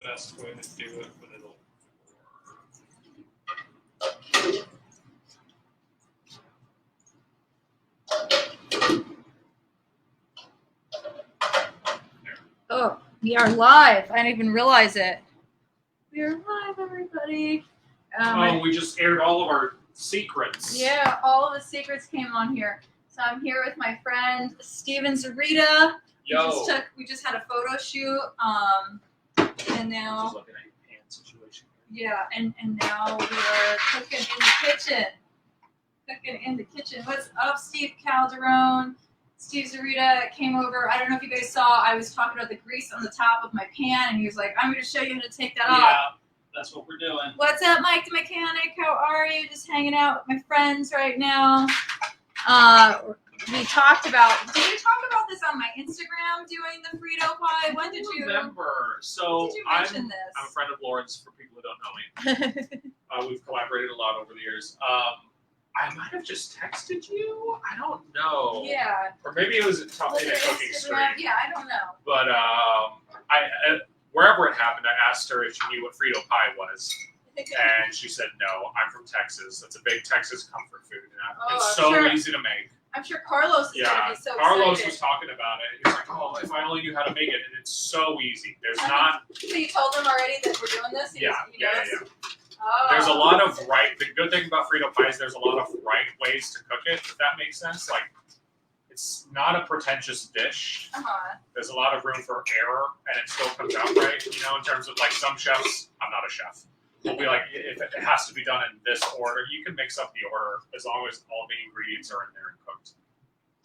best way to do it, but it'll Oh, we are live. I didn't even realize it. We are live, everybody. we just aired all of our secrets. Yeah, all of the secrets came on here. So I'm here with my friend Steven Zarita. Yo. We just had a photo shoot. And now Just looking at your pan situation. yeah, and now we are cooking in the kitchen. Cooking in the kitchen. What's up, Steve Calderon? Steve Zarita came over. I don't know if you guys saw, I was talking about the grease on the top of my pan, and he was like, I'm going to show you how to take that off. Yeah, that's what we're doing. What's up, Mike the mechanic? How are you? Just hanging out with my friends right now. We talked about, did you talk about this on my Instagram, doing the Frito pie? When did you remember? So when did you mention this? I'm a friend of Lauren's, for people who don't know me. We've collaborated a lot over the years. I might have just texted you. I don't know. Yeah. Or maybe it was in a cooking stream. Yeah, I don't know. But wherever it happened, I asked her if she knew what Frito pie was, and she said no. I'm from Texas. It's a big Texas comfort food. It's so easy to make. I'm sure Carlos is going to be so Carlos excited. was talking about it. He's like, oh, if I only knew how to make it. And it's so easy. There's not... So you told him already that we're doing this? Yeah. Oh. There's a lot of the good thing about Frito pie is there's a lot of right ways to cook it, if that makes sense. Like, it's not a pretentious dish. There's a lot of room for error, and it still comes out right, in terms of, like, some chefs... I'm not a chef. We'll be like, if it has to be done in this order, you can mix up the order as long as all the ingredients are in there and cooked.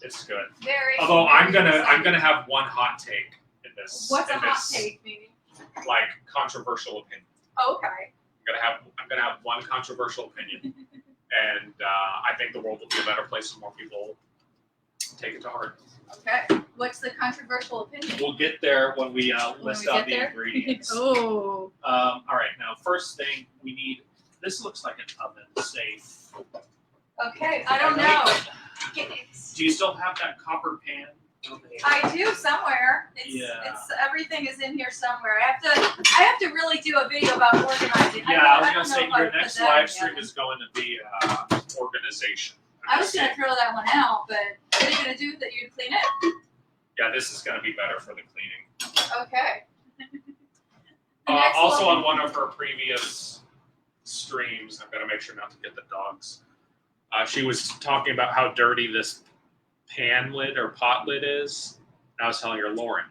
It's good. Although I'm gonna have one hot take in this. What's a hot take, maybe? Like controversial opinion. Oh, okay. I'm gonna have one controversial opinion, and I think the world will be a better place if more people take it to heart. Okay. What's the controversial opinion? We'll get there when we list out the ingredients. Oh. All right. Now, first thing we need. This looks like an oven safe. Okay. I don't know. Do you still have that copper pan? I do somewhere. It's everything is in here somewhere. I have to really do a video about organizing. Yeah, I was gonna say your next live stream is going to be organization. I was gonna throw that one out, but what are you gonna do? That you clean it? Yeah, this is gonna be better for the cleaning. Okay. Also, on one of her previous streams, I'm gonna make sure not to get the dogs. She was talking about how dirty this pan lid or pot lid is. And I was telling her, Lauren,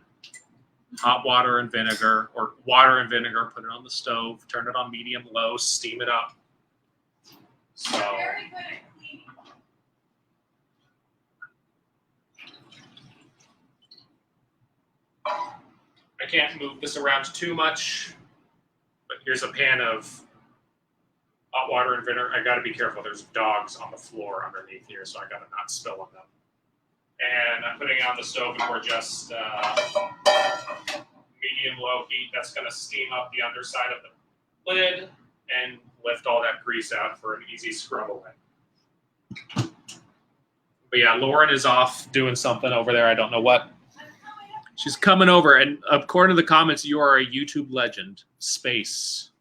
hot water and vinegar, or water and vinegar, put it on the stove, turn it on medium low, steam it up. So. Very good at cleaning. I can't move this around too much, but here's a pan of hot water and vinegar. I got to be careful. There's dogs on the floor underneath here, so I got to not spill on them. And I'm putting it on the stove, and we're just medium-low heat. That's going to steam up the underside of the lid and lift all that grease out for an easy scrub away. But yeah, Lauren is off doing something over there. I don't know what. She's coming over, and according to the comments, you are a YouTube legend. Space.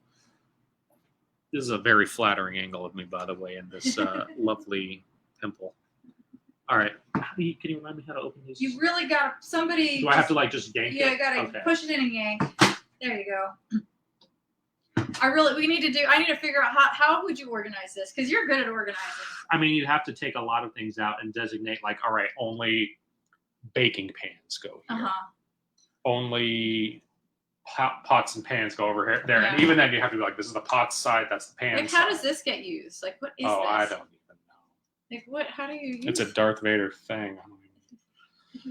This is a very flattering angle of me, by the way, in this lovely pimple. All right. Can you remind me how to open these? You really got somebody. Do I have to just yank it? Yeah, you gotta push it in and yank. There you go. I need to figure out how would you organize this? Because you're good at organizing. I mean, you'd have to take a lot of things out and designate, all right, only baking pans go here. Only pots and pans go over here, there. Yeah. And even then, you have to be this is the pot side, that's the pan side. How does this get used? What is this? Oh, I don't even know. How do you use it? It's a Darth Vader thing.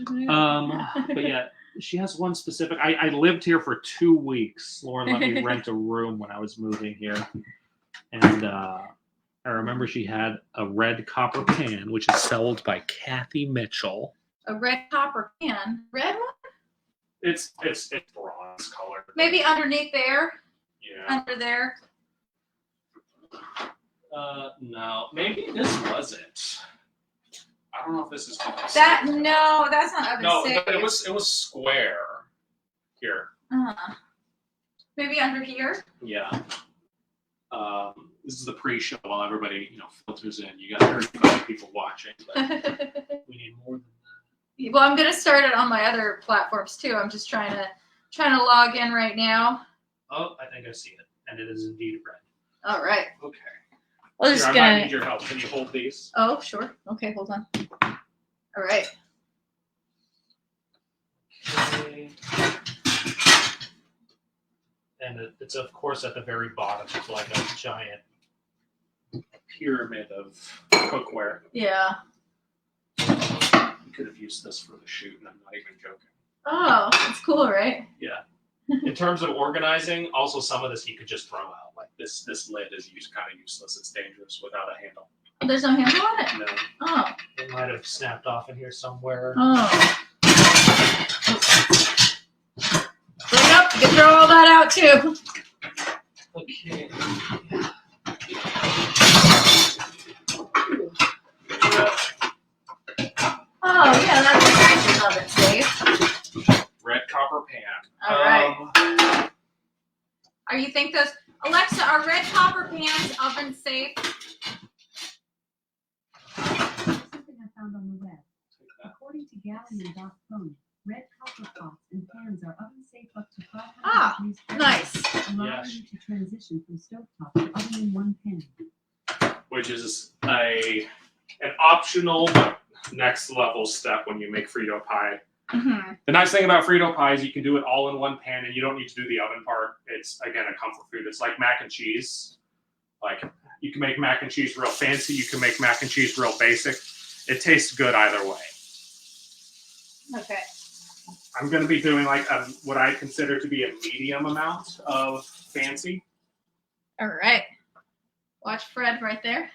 But yeah, she has one specific. I lived here for 2 weeks. Lauren let me rent a room when I was moving here. And I remember she had a red copper pan, which is sold by Kathy Mitchell. A red copper pan? Red one? It's bronze color. Maybe underneath there? Yeah. Under there? No. Maybe this was it. I don't know if this is No, that's not oven safe. No, it was square. Here. Maybe under here. Yeah. This is the pre-show while everybody, filters in. You got 35 people watching, but we need more than that. Well, I'm gonna start it on my other platforms too. I'm just trying to log in right now. Oh, I think I see it, and it is indeed red. All right. Okay. Well, just I gonna. might need your help. Can you hold these? Oh, sure. Okay, hold on. All right. Okay. And it's of course at the very bottom. It's like a giant pyramid of cookware. Yeah. You could have used this for the shoot, and I'm not even joking. Oh, it's cool, right? Yeah. In terms of organizing, also some of this you could just throw out. Like this lid is kind of useless. It's dangerous without a handle. There's no handle on it? No. Oh. It might have snapped off in here somewhere. Oh. Bring it up. You can throw all that out too. Okay. Oh, yeah, that's oven safe. Red copper pan. All right. Are you think those, Alexa, are red copper pans oven safe? Something I found on the web. According to Galleon.com, red copper pots and pans are oven safe up to 500 degrees Nice. allowing Yes. you to transition from stovetop to oven in one pan. Which is an optional but next level step when you make Frito pie. Mm-hmm. The nice thing about Frito pie is you can do it all in one pan and you don't need to do the oven part. It's, again, a comfort food. It's like mac and cheese. Like, you can make mac and cheese real fancy. You can make mac and cheese real basic. It tastes good either way. Okay. I'm going to be doing like what I consider to be a medium amount of fancy. All right. Watch Fred right there.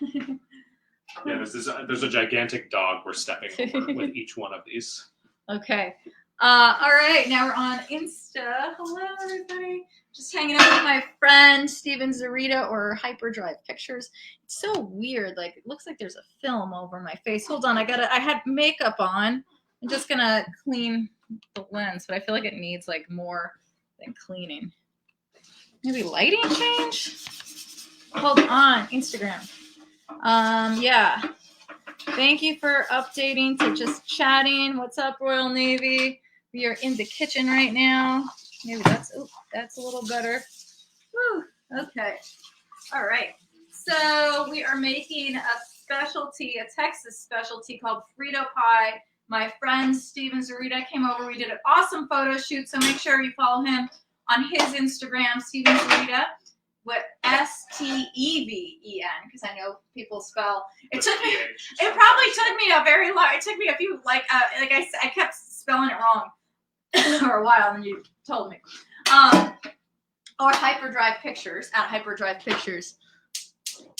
Yeah, there's a gigantic dog we're stepping over with each one of these. Okay. All right. Now we're on Insta. Hello, everybody. Just hanging out with my friend Steven Zarita or Hyperdrive Pictures. It's so weird. Like, it looks like there's a film over my face. Hold on. I had makeup on. I'm just gonna clean the lens, but I feel like it needs like more than cleaning. Maybe lighting change? Hold on. Instagram. Yeah. Thank you for updating to just chatting. What's up, Royal Navy? We are in the kitchen right now. Maybe that's a little better. Woo, okay. All right. So we are making a specialty, a Texas specialty called Frito pie. My friend Steven Zarita came over. We did an awesome photo shoot. So make sure you follow him on his Instagram, Steven Zarita. With Steven, because I know people spell. It probably took me a very long. It took me a few I kept spelling it wrong for a while, and you told me. Or Hyperdrive Pictures at Hyperdrive Pictures.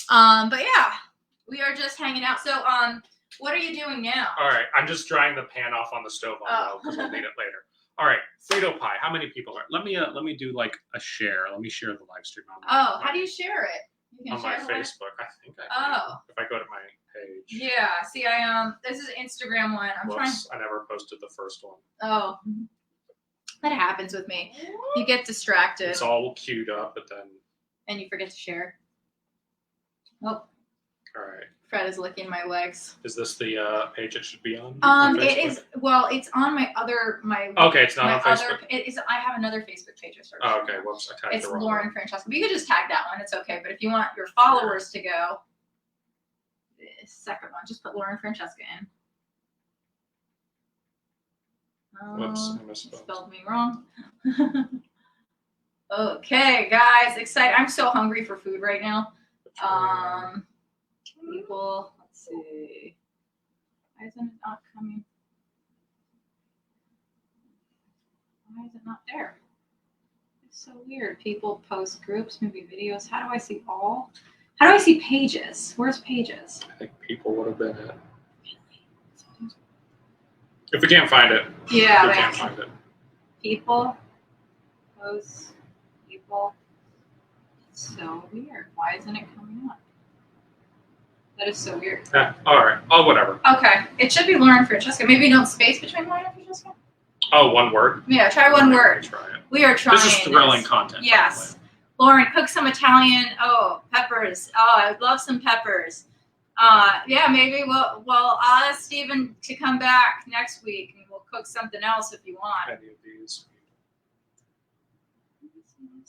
But yeah, we are just hanging out. So what are you doing now? All right, I'm just drying the pan off on the stove because we'll need it later. All right, Frito pie. How many people are? Let me do like a share. Let me share the live stream on How do you share it? You can on my share Facebook. I think I can. If I go to my page. Yeah. See, this is an Instagram one. I never posted the first one. Oh, that happens with me. You get distracted. It's all queued up, but then. And you forget to share. Oh. All right. Fred is licking my legs. Is this the page it should be on? It is. Well, it's on my other Okay, it's not on Facebook. It is. I have another Facebook page I started. Oh, okay. Whoops, I tagged it's the wrong Lauren one. Francesca. But you could just tag that one. It's okay. But if you want your followers to go, the second one, just put Lauren Francesca in. Whoops, I misspelled. Spelled me wrong. Okay, guys, excited. I'm so hungry for food right now. People, let's see. Why isn't it not coming? Why is it not there? It's so weird. People post groups, movie videos. How do I see all? How do I see pages? Where's pages? I think people would have been it. If we can't find it, Yeah, we can't find it. People, post, people. It's so weird. Why isn't it coming up? That is so weird. Yeah, all right. Oh, whatever. Okay. It should be Lauren Francesca. Maybe no space between Lauren and Francesca? Oh, one word. Yeah, try one word. Try it. We are trying. This is thrilling content. by the Yes. way. Lauren, cook some Italian. Oh, peppers. Oh, I would love some peppers. Yeah, maybe we'll I'll ask Steven to come back next week and we'll cook something else if you want. Any of these.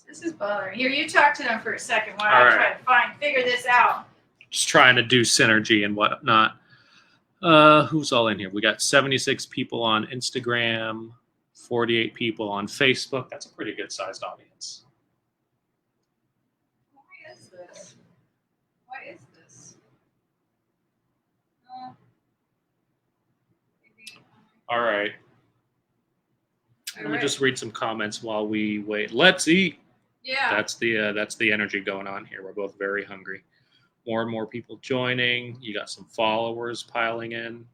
This is bothering. Here, you talk to them for a second while All I try to figure this out. Just trying to do synergy and whatnot. Who's all in here? We got 76 people on Instagram, 48 people on Facebook. That's a pretty good sized audience. Why is this? Why is this? Maybe. All right. Let me just read some comments while we wait. Let's eat. Yeah. That's the energy going on here. We're both very hungry. More and more people joining. You got some followers piling in.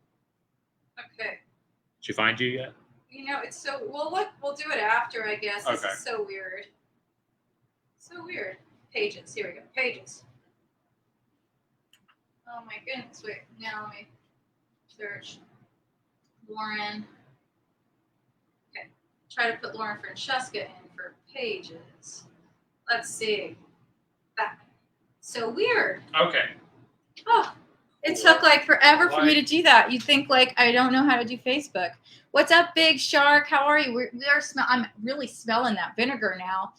Okay. Did she find you yet? You know, it's so we'll do it after, I guess. This Okay. is so weird. So weird. Pages. Here we go. Pages. Oh my goodness. Wait, now let me search Lauren. Okay. Try to put Lauren Francesca in for pages. Let's see. That. So weird. Okay. Oh, it took like forever for me to do that. You'd think like I don't know how to do Facebook. What's up, Big Shark? How are you? I'm really smelling that vinegar now.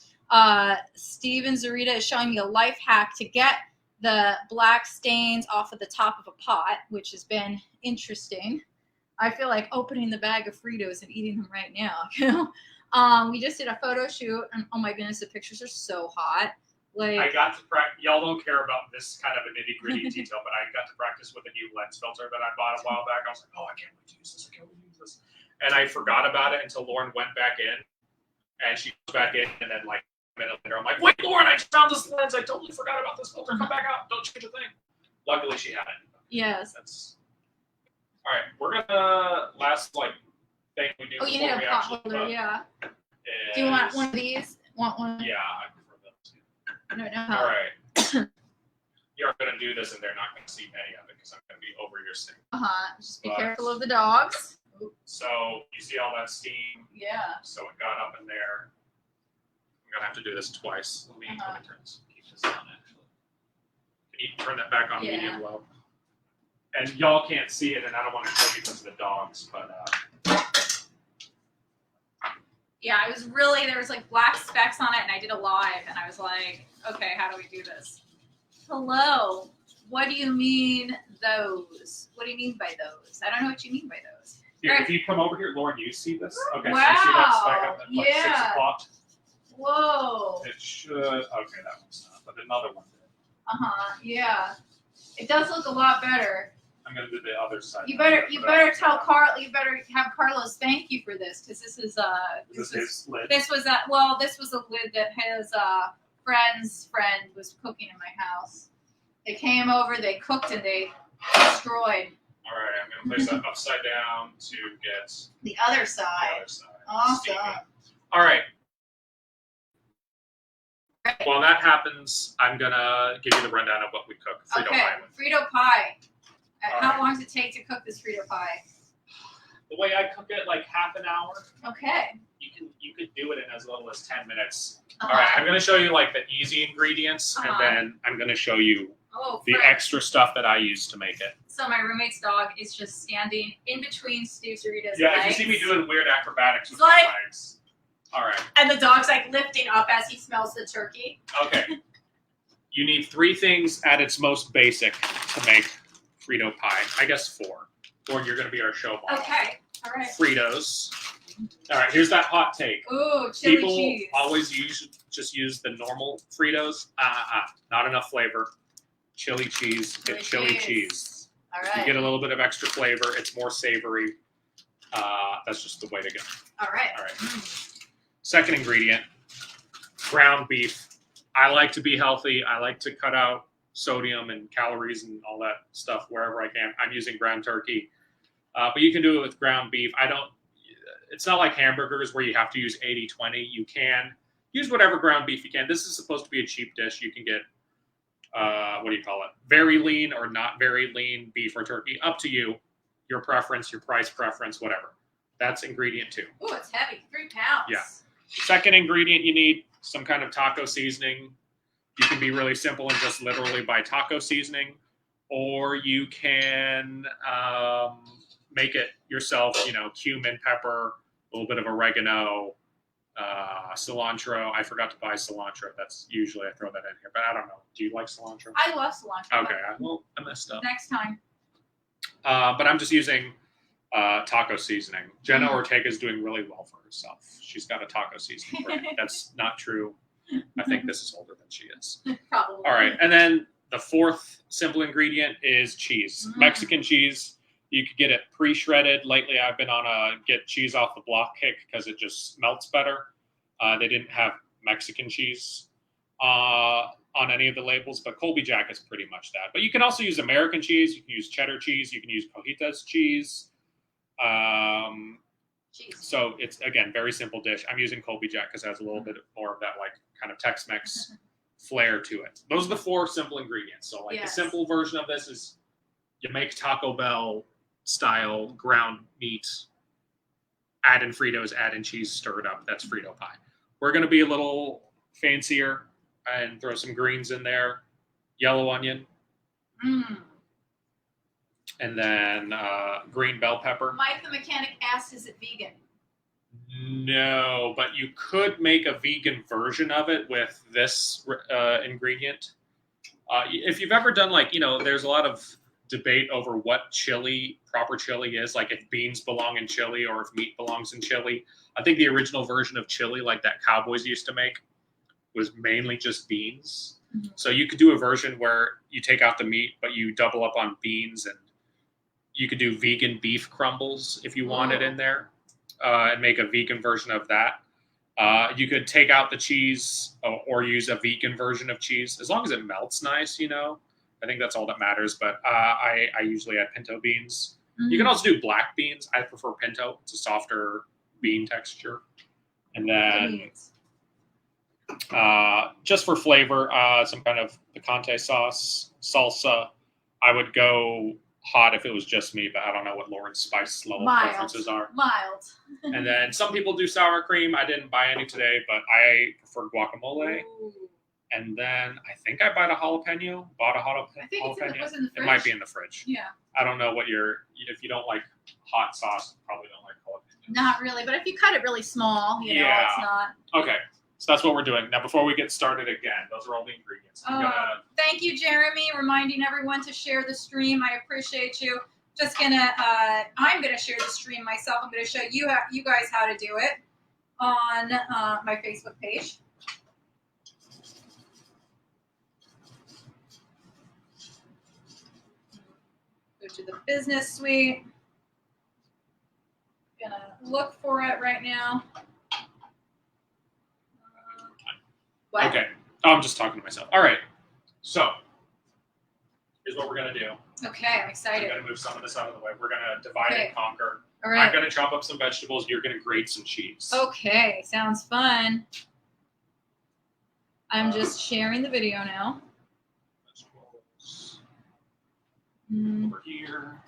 Steven Zarita is showing me a life hack to get the black stains off of the top of a pot, which has been interesting. I feel like opening the bag of Fritos and eating them right now. You know, we just did a photo shoot, and oh my goodness, the pictures are so hot. Like, I got to practice. Y'all don't care about this kind of a nitty gritty detail, but I got to practice with a new lens filter that I bought a while back. I was like, oh, I can't wait to use this. I can't wait to use this. And I forgot about it until Lauren went back in, and she goes back in, and then like a minute later, I'm like, wait, Lauren, I just found this lens. I totally forgot about this filter. Come back out. Don't change a thing. Luckily, she had it. yes. That's all right. We're gonna last like thing we do. Oh, you before need we a pot actually holder, cook yeah. is- Do you want one of these? Want one? Yeah, I prefer those. I don't know All how. right. You're going to do this, and they're not going to see any of it because I'm going to be over your sink. Just be But- careful of the dogs. So you see all that steam? Yeah. So it got up in there. I'm going to have to do this twice. Let me turn this. Keep this on, actually. Can you turn that back on Yeah. medium low? And y'all can't see it, and I don't want to show you because of the dogs, but Yeah, I was really, there was like black specks on it, and I did a live, and I was like, okay, how do we do this? Hello. What do you mean those? What do you mean by those? I don't know what you mean by those. here, Right. if you come over here, Lauren, you see this? Okay, so you see that speck up at like 6 Yeah. o'clock? Whoa. It should, okay, that one's not, but another one did. Yeah. It does look a lot better. I'm going to do the other side. You better tell Carl. You better have Carlos thank you for this, because this is Is this his lid? this was a lid that his friend's friend was cooking in my house. They came over, they cooked, and they destroyed All right, I'm going to place that upside down to get the other the side. other side. Awesome. steaming. All right. While that happens, I'm going to give you the rundown of what we cook. Frito Okay, pie with. Frito pie. All How right. long does it take to cook this Frito pie? The way I cook it, like half an hour. Okay. You could do it in as little as 10 minutes. Uh-huh. All right, I'm going to show you like the easy ingredients, and then I'm going to show you Oh, the frick. extra stuff that I use to make it. So my roommate's dog is just standing in between Steve Zarita's Yeah, legs. if you see me doing weird acrobatics with It's like- my legs. All right. And the dog's like lifting up as he smells the turkey. Okay. You need 3 things at its most basic to make Frito pie. I guess 4. Or you're going to be our show model. Okay. All right. Fritos. All right, here's that hot take. Ooh, chili People cheese. always just use the normal Fritos. Not enough flavor. Chili cheese. Get chili cheese. All You right. get a little bit of extra flavor. It's more savory. That's just the way to go. All right. All right. Second ingredient, ground beef. I like to be healthy. I like to cut out sodium and calories and all that stuff wherever I can. I'm using ground turkey, but you can do it with ground beef. It's not like hamburgers where you have to use 80-20. You can use whatever ground beef you can. This is supposed to be a cheap dish. You can get, very lean or not very lean beef or turkey. Up to you, your preference, your price preference, whatever. That's ingredient 2. Ooh, it's heavy. 3 pounds. Yeah. Second ingredient you need some kind of taco seasoning. You can be really simple and just literally buy taco seasoning, or you can make it yourself. You know, cumin, pepper, a little bit of oregano, cilantro. I forgot to buy cilantro. That's usually I throw that in here, but I don't know. Do you like cilantro? I love cilantro. Okay, well, I messed up. Next time. But I'm just using taco seasoning. Jenna Ortega is doing really well for herself. She's got a taco seasoning brand. That's not true. I think this is older than she is. Probably. All right, and then the fourth simple ingredient is cheese. Mexican cheese. You could get it pre-shredded. Lately, I've been on a get cheese off the block kick because it just melts better. They didn't have Mexican cheese on any of the labels, but Colby Jack is pretty much that. But you can also use American cheese. You can use cheddar cheese. You can use Cojitas cheese. So it's, again, very simple dish. I'm using Colby Jack because it has a little bit more of that like kind of Tex-Mex flair to it. Those are the 4 simple ingredients. So like the simple version of this is you make Taco Bell style ground meat, add in Fritos, add in cheese, stir it up. That's Frito pie. We're going to be a little fancier and throw some greens in there. Yellow onion. And then green bell pepper. Mike the mechanic asked, is it vegan? No, but you could make a vegan version of it with this ingredient. If you've ever done, like, you know, there's a lot of debate over what chili, proper chili is, like if beans belong in chili or if meat belongs in chili. I think the original version of chili, like that Cowboys used to make, was mainly just beans. So you could do a version where you take out the meat, but you double up on beans, and you could do vegan beef crumbles if you want it in there, and make a vegan version of that. You could take out the cheese or use a vegan version of cheese, as long as it melts nice, you know. I think that's all that matters, but I usually add pinto beans. You can also do black beans. I prefer pinto. It's a softer bean texture. And then just for flavor, some kind of picante sauce, salsa. I would go hot if it was just me, but I don't know what Lauren's spice level preferences are. Mild. And then some people do sour cream. I didn't buy any today, but I prefer guacamole. Ooh. And then I think I bought a jalapeno. I think jalapeno. was in the fridge. It might be in the fridge. Yeah. I don't know what if you don't like hot sauce, you probably don't like jalapeno. Not really, but if you cut it really small, you know, it's not. Okay, so that's what we're doing. Now, before we get started again, those are all the ingredients. Thank you, Jeremy, reminding everyone to share the stream. I appreciate you. I'm gonna share the stream myself. I'm gonna show you guys how to do it on my Facebook page. Go to the business suite. Gonna look for it right now. What? Okay. Oh, I'm just talking to myself. All right. So here's what we're gonna do. Okay, I'm excited. I'm gonna move some of this out of the way. We're gonna divide and conquer. All right. I'm gonna chop up some vegetables. You're gonna grate some cheese. Okay, sounds fun. I'm just sharing the video now. Vegetables over here.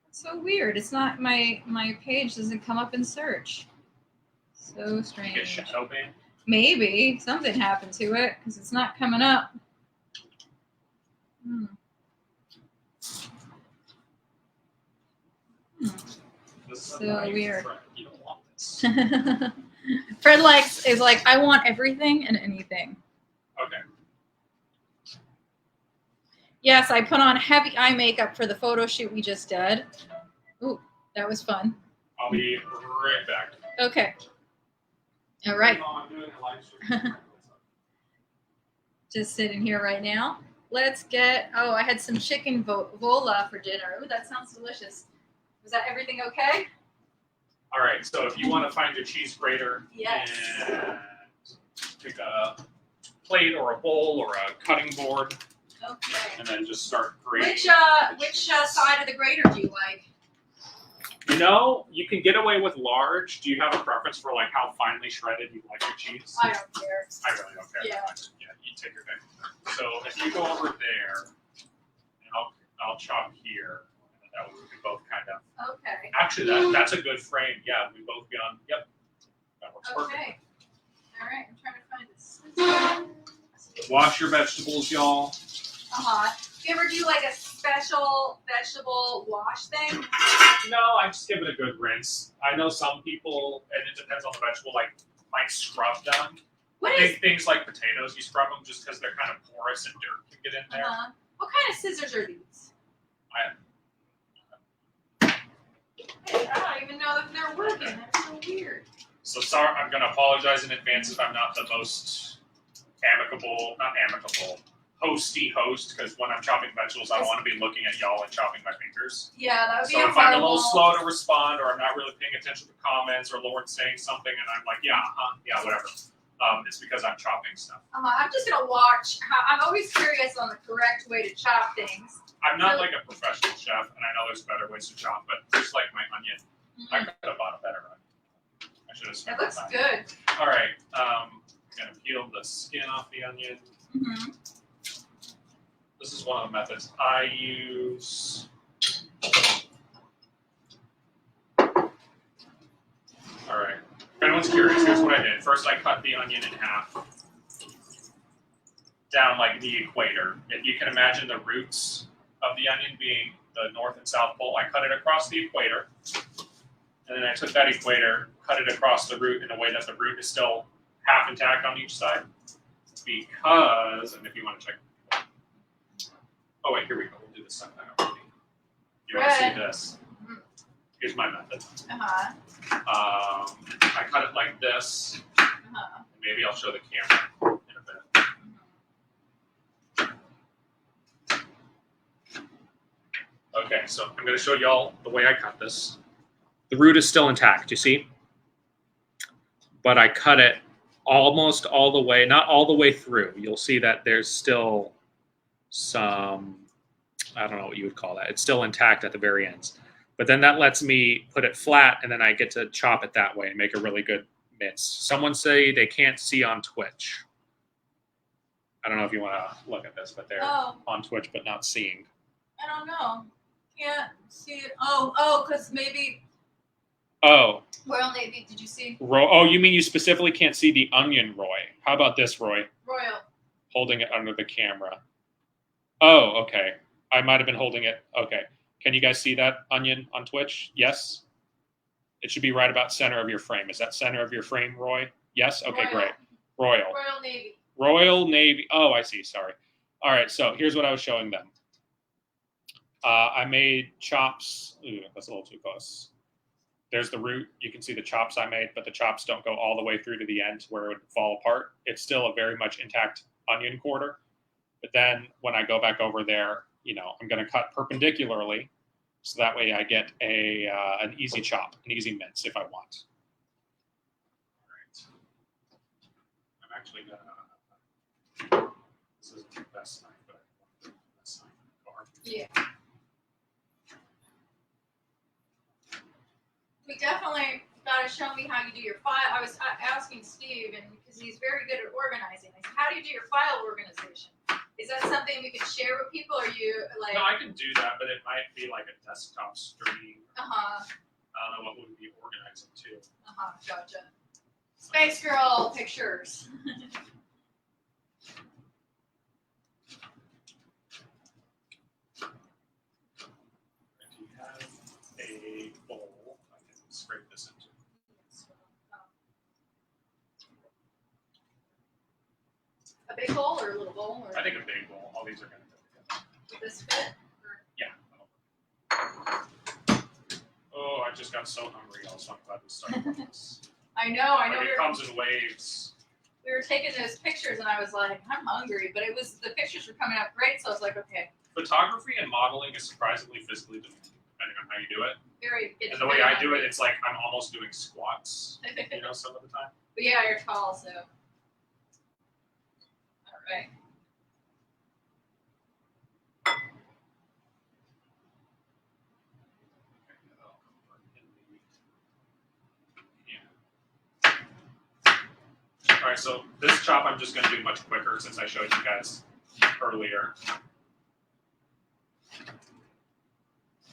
It's so weird. It's not my page doesn't come up in search. So strange. Get shadow banned. Maybe something happened to it because it's not coming up. So weird. You don't want this. Fred is like, I want everything and anything. Okay. Yes, I put on heavy eye makeup for the photo shoot we just did. Ooh, that was fun. I'll be right back. Okay. All right. I'm doing a live stream. Just sitting here right now. Let's get, I had some chicken vola for dinner. Ooh, that sounds delicious. Was that everything okay? All right, so if you want to find your cheese grater Yes. and pick a plate or a bowl or a cutting board, Okay. and then just start grating. Which side of the grater do you like? You know, you can get away with large. Do you have a preference for like how finely shredded you like your cheese? I don't care. I really don't care. Yeah. Yeah, you take your pick. So if you go over there, and I'll chop here. That way we can both kind of. Okay. actually, that's a good frame. Yeah, we both be on. Yep, that works perfect. Okay. All right, I'm trying to find this. Wash your vegetables, y'all. Do you ever do like a special vegetable wash thing? No, I just give it a good rinse. I know some people, and it depends on the vegetable, like scrub them. What I is? think things like potatoes, you scrub them just because they're kind of porous and dirt can get in there. What kind of scissors are these? I don't even know if they're working. They're so weird. So sorry, I'm going to apologize in advance if I'm not the most hosty host, because when I'm chopping vegetables, I don't want to be looking at y'all and chopping my fingers. Yeah, that would be So if I'm a little horrible. slow to respond, or I'm not really paying attention to comments, or Lauren's saying something and I'm like, yeah, whatever, it's because I'm chopping stuff. I'm just gonna watch. I'm always curious on the correct way to chop things. I'm not like a professional chef, and I know there's better ways to chop, but just like my onion, I could have bought a better onion. I should have It spent looks time. good. All right, I'm gonna peel the skin off the onion. This is one of the methods I use. All right. If anyone's curious, here's what I did. First, I cut the onion in half, down like the equator. If you can imagine the roots of the onion being the north and south pole, I cut it across the equator, and then I took that equator, cut it across the root in a way that the root is still half intact on each side. Because, and if you want to check. Oh wait, here we go. We'll do this side already. You want to see this? Here's my method. I cut it like this. Maybe I'll show the camera in a bit. Okay, so I'm going to show y'all the way I cut this. The root is still intact, you see? But I cut it almost all the way, not all the way through. You'll see that there's still some, I don't know what you would call that. It's still intact at the very ends. But then that lets me put it flat, and then I get to chop it that way and make a really good mince. Someone say they can't see on Twitch. I don't know if you want to look at this, but they're on Twitch but not seeing. I don't know. Can't see it. Oh, because maybe. Oh. Royal Navy, did you see? Oh, you mean you specifically can't see the onion, Roy? How about this, Roy? Royal. Holding it under the camera. Oh, okay. I might have been holding it. Okay. Can you guys see that onion on Twitch? Yes? It should be right about center of your frame. Is that center of your frame, Roy? Yes? Okay, Royal. great. Royal. Royal Navy. Royal Navy. Oh, I see. Sorry. All right, so here's what I was showing them. I made chops. Ooh, that's a little too close. There's the root. You can see the chops I made, but the chops don't go all the way through to the end where it would fall apart. It's still a very much intact onion quarter. But then when I go back over there, I'm going to cut perpendicularly, so that way I get an easy chop, an easy mince if I want. All right. I'm actually going to. This isn't the best knife, but I want the best knife in the car. Yeah. We definitely got to show me how you do your file. I was asking Steve, and because he's very good at organizing. I said, how do you do your file organization? Is that something we can share with people, or you like? No, I can do that, but it might be like a desktop stream. I don't know what would be organizing too. Gotcha. Space Girl pictures. If you have a bowl, I can scrape this into. A big bowl or a little bowl? Or I think a big bowl. All these are going to fit together. would this fit? Or? Yeah. Oh, I just got so hungry. Also, I'm glad we started on this. I know. Like it comes in waves. We were taking those pictures, and I was like, I'm hungry, but the pictures were coming out great, so I was like, okay. Photography and modeling is surprisingly physically demanding, depending on how you do it. And the way I do it, it's like I'm almost doing squats, some of the time. But yeah, you're tall, so. All right. All right, so this chop I'm just going to do much quicker since I showed you guys earlier.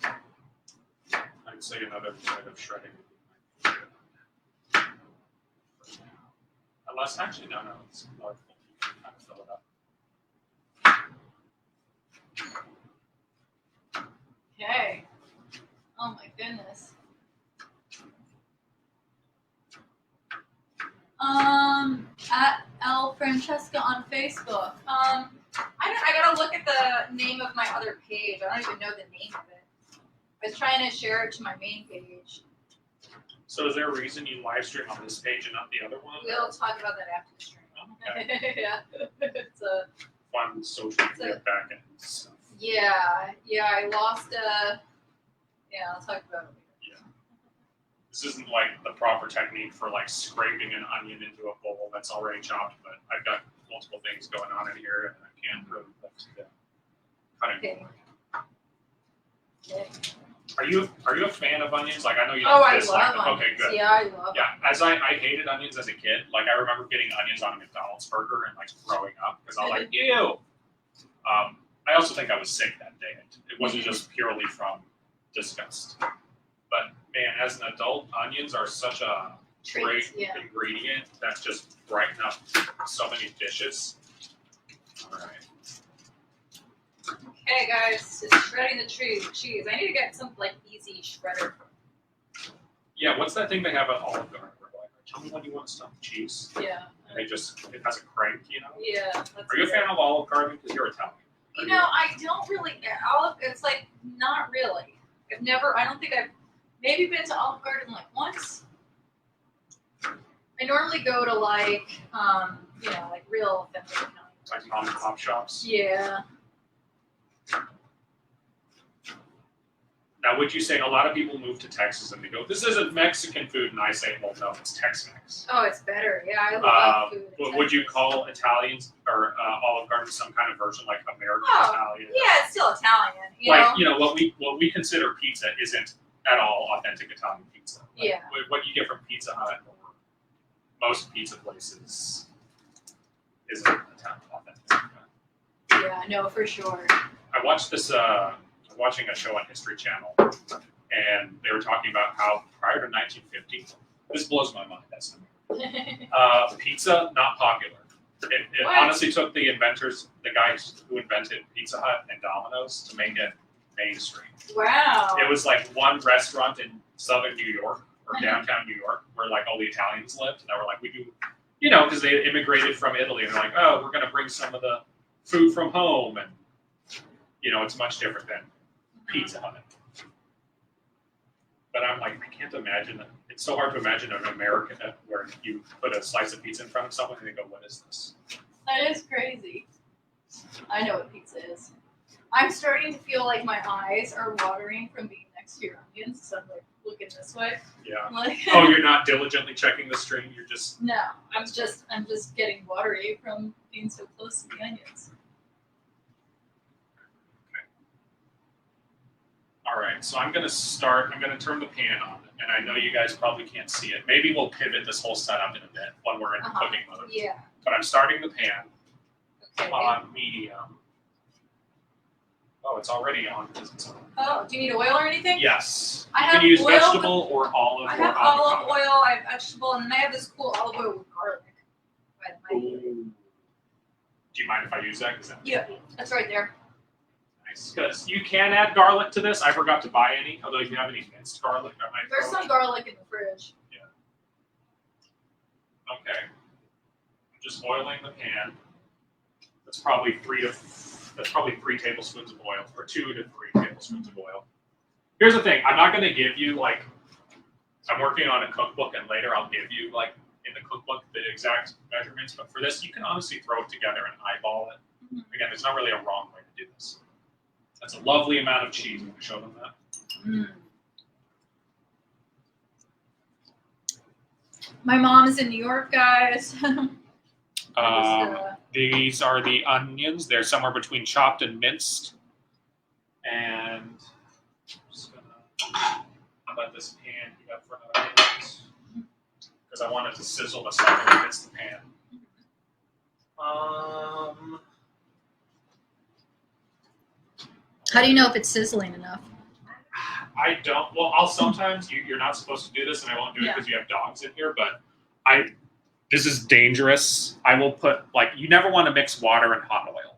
I'm I'd say another bit of shredding. Unless, actually, no, it's large. You can kind of fill it up. Okay. Oh my goodness. At L Francesca on Facebook. I gotta look at the name of my other page. I don't even know the name of it. I was trying to share it to my main page. So is there a reason you live stream on this page and not the other one? We'll talk about that after the stream. Okay. Yeah. It's a Fun social media back end stuff. yeah. I lost yeah, I'll talk about it later. Yeah. This isn't like the proper technique for like scraping an onion into a bowl that's already chopped, but I've got multiple things going on in here and I can't really lift the cutting Okay. board. Okay. Are you a fan of onions? Like I know you Oh, don't I dislike love them. onions. Okay, good. Yeah, I love Yeah, as I hated onions as a kid. Like I remember getting onions on a McDonald's burger and like throwing up because I was like, ew. I also think I was sick that day. It wasn't just purely from disgust. But man, as an adult, onions are such a great treats. Yeah. ingredient that just brighten up so many dishes. All right. Okay, guys, just shredding the cheese. I need to get some like easy shredder. Yeah, what's that thing they have at Olive Garden? Where like, tell me when you want to stuff cheese. Yeah. And it has a crank, you know? Yeah. Are you a fan of Olive Garden? Because you're Italian. You know, I don't really. It's like not really. I don't think I've maybe been to Olive Garden like once. I normally go to like, like real authentic Italian. Like mom and pop shops. Yeah. Now, would you say a lot of people move to Texas and they go, "This isn't Mexican food," and I say, "Well, no, it's Tex-Mex." Oh, it's better. Yeah, I love food. in Would you Texas. call Italians or Olive Garden some kind of version like American Oh, Italian? Yeah, it's still Italian. What we consider pizza isn't at all authentic Italian pizza. Like, Yeah. What you get from Pizza Hut or most pizza places isn't authentic. Yeah, no, for sure. I watched this. Watching a show on History Channel, and they were talking about how prior to 1950, this blows my mind. That's pizza not popular. It What? honestly took the inventors, the guys who invented Pizza Hut and Domino's, to make it mainstream. Wow. It was like one restaurant in southern New York or downtown New York where like all the Italians lived, and they were like, we do, because they immigrated from Italy, and they're like, oh, we're going to bring some of the food from home, and it's much different than Pizza Hut. But I'm like, I can't imagine it. It's so hard to imagine an American where you put a slice of pizza in front of someone and they go, what is this? That is crazy. I know what pizza is. I'm starting to feel like my eyes are watering from being next to your onions, so I'm like looking this way. Yeah. Like, Oh, you're not diligently checking the stream. You're just. No, I'm just getting watery from being so close to the onions. All right, so I'm going to turn the pan on, and I know you guys probably can't see it. Maybe we'll pivot this whole setup in a bit when we're in the cooking mode. Yeah. But I'm starting the pan Okay. on medium. Oh, it's already on because it's on. Oh, do you need oil or anything? Yes. I You have can use oil, vegetable or olive I or have olive avocado. oil, I have vegetable, and then I have this cool olive oil with garlic. Ooh. Do you mind if I use that? Yeah, that's right there. Nice. Because you can add garlic to this. I forgot to buy any. Although if you have any minced garlic, I might There's throw some garlic in the fridge. Okay. I'm just oiling the pan. That's probably 3 tablespoons of oil, or 2 to 3 tablespoons of oil. Here's the thing. I'm not going to give you I'm working on a cookbook, and later I'll give you in the cookbook the exact measurements. But for this, you can honestly throw it together and eyeball it. Mm-hmm. Again, there's not really a wrong way to do this. That's a lovely amount of cheese. I'm going to show them that. Mm. My mom is in New York, guys. These are the onions. They're somewhere between chopped and minced. And I'm just gonna let this pan heat up for another minute because I want it to sizzle the second it hits the pan. How do you know if it's sizzling enough? I don't. Well, I'll sometimes. You're not supposed to do this, and I won't do it because you have dogs in here. But this is dangerous. I will put you never want to mix water and hot oil.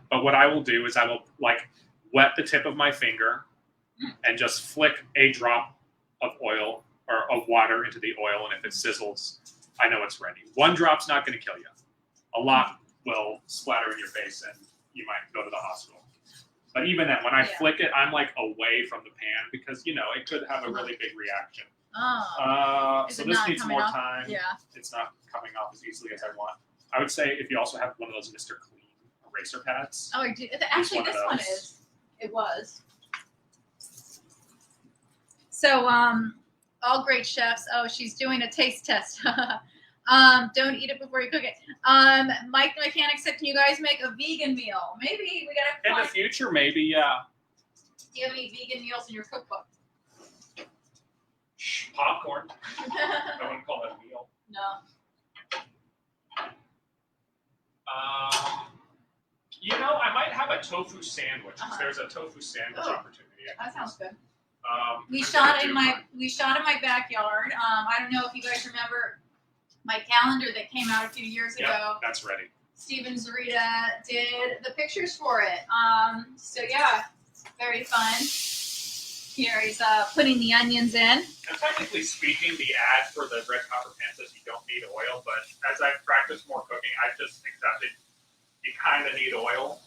But what I will do is I will wet the tip of my finger and just flick a drop of oil or of water into the oil, and if it sizzles, I know it's ready. One drop's not going to kill you. A lot will splatter in your face, and you might go to the hospital. But even then, when I flick it, I'm away from the pan because it could have a really big reaction. So this needs more time. Yeah. It's not coming off as easily as I want. I would say if you also have one of those Mr. Clean eraser pads. Oh, I do. Actually, this one is. It was. So, all great chefs. Oh, she's doing a taste test. Don't eat it before you cook it. Mike the mechanic said, "Can you guys make a vegan meal? Maybe we gotta." In the future, maybe, yeah. Do you have any vegan meals in your cookbook? Popcorn. I wouldn't call that a meal. No. I might have a tofu sandwich. There's a tofu sandwich opportunity. That sounds good. We shot in my backyard. I don't know if you guys remember my calendar that came out a few years ago. That's ready. Steven Zarita did the pictures for it. So yeah, very fun. Here he's putting the onions in. And technically speaking, the ad for the red copper pan says you don't need oil, but as I've practiced more cooking, I've just accepted you kind of need oil.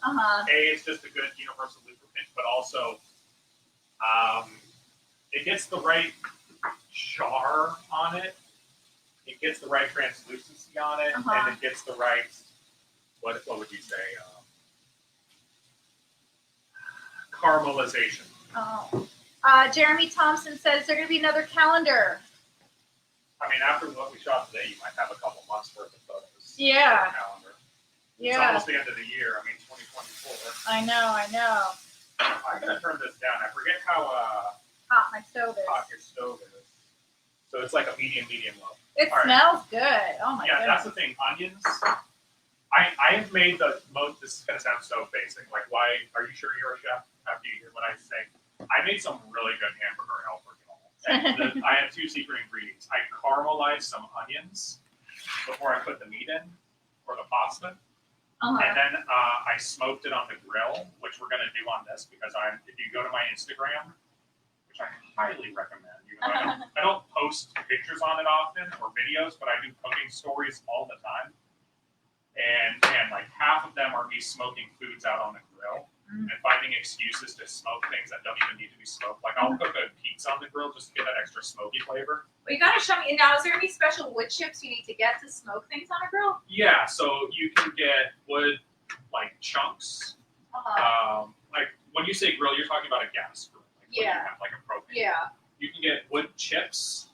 It's just a good universal lubricant, but also it gets the right char on it. It gets the right translucency on it, and it gets the right, what would you say, caramelization. Oh. Jeremy Thompson says there going to be another calendar. I mean, after what we shot today, you might have a couple months worth of photos. Yeah. Calendar. Yeah. It's almost the end of the year. I mean, 2024. I know. I'm going to turn this down. I forget how hot my stove is. Hot your stove is. So it's like a medium low. It smells good. Oh my goodness. Yeah, that's the thing. Onions. I have made the most. This is going to sound so basic. Why are you sure you're a chef? After you hear what I say, I made some really good hamburger Alfredo. And I have two secret ingredients. I caramelized some onions before I put the meat in or the pasta. And then I smoked it on the grill, which we're going to do on this because if you go to my Instagram, which I highly recommend. I don't post pictures on it often or videos, but I do cooking stories all the time. And half of them are me smoking foods out on the grill and finding excuses to smoke things that don't even need to be smoked. I'll cook a pizza on the grill just to get that extra smoky flavor. Well, you gotta show me now. Is there any special wood chips you need to get to smoke things on a grill? Yeah, so you can get wood chunks. When you say grill, you're talking about a gas grill. You have, a propane. Yeah. You can get wood chips,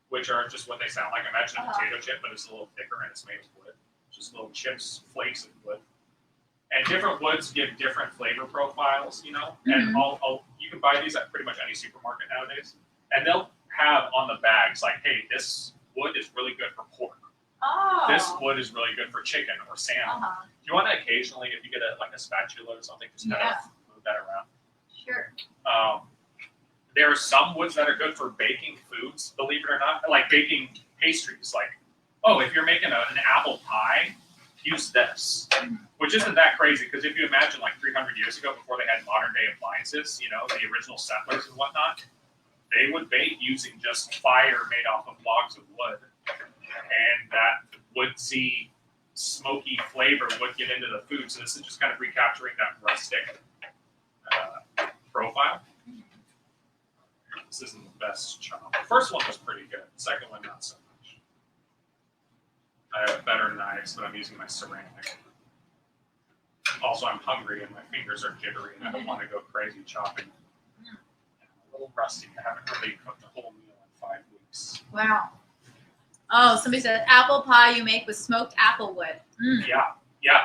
which are just what they sound like. Imagine a potato chip, but it's a little thicker and it's made of wood. Just little chips, flakes of wood. And different woods give different flavor profiles, And you can buy these at pretty much any supermarket nowadays. And they'll have on the bags hey, this wood is really good for pork. This wood is really good for chicken or salmon. Do you want to occasionally, if you get a spatula or something, just kind of move that around? Sure. There are some woods that are good for baking foods, believe it or not, baking pastries. If you're making an apple pie, use this, which isn't that crazy because if you imagine 300 years ago, before they had modern day appliances, the original settlers and whatnot, they would bake using just fire made off of logs of wood, and that woodsy, smoky flavor would get into the food. So this is just kind of recapturing that rustic profile. This isn't the best chop. The first one was pretty good. The second one, not so much. I have better knives, but I'm using my ceramic. Also, I'm hungry and my fingers are jittery and I don't want to go crazy chopping. I'm a little rusty. I haven't really cooked a whole meal in 5 weeks. Wow. Oh, somebody said apple pie you make with smoked apple wood. Yeah,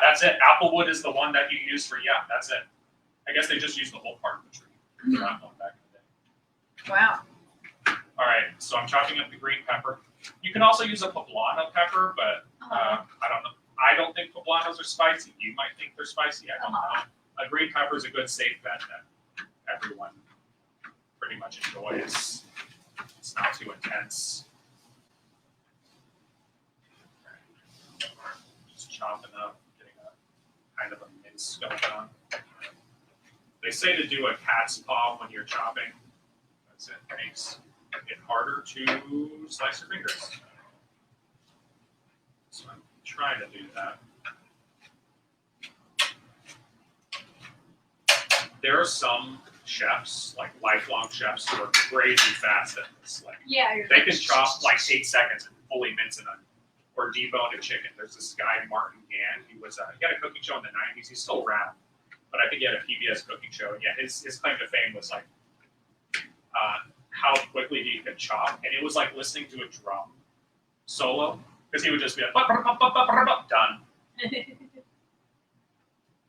that's it. Apple wood is the one that you use for, that's it. I guess they just use the whole part of the tree. They're not going back in the day. Wow. All right, so I'm chopping up the green pepper. You can also use a poblano pepper, but I don't know. I don't think poblanos are spicy. You might think they're spicy. I don't know. A green pepper is a good safe bet that everyone pretty much enjoys. It's not too intense. Just chopping up, getting a kind of a mince going on. They say to do a cat's paw when you're chopping. That's it. Makes it harder to slice your fingers. So I'm trying to do that. There are some chefs, like lifelong chefs, who are crazy fast at this. Like, Yeah, they can chop like 8 seconds and fully mince an onion or debone a chicken. There's this guy, Martin Gann. He had a cooking show in the 90s. He's still around, but I think he had a PBS cooking show. And yeah, his claim to fame was like how quickly he could chop, and it was like listening to a drum solo, because he would just be like done.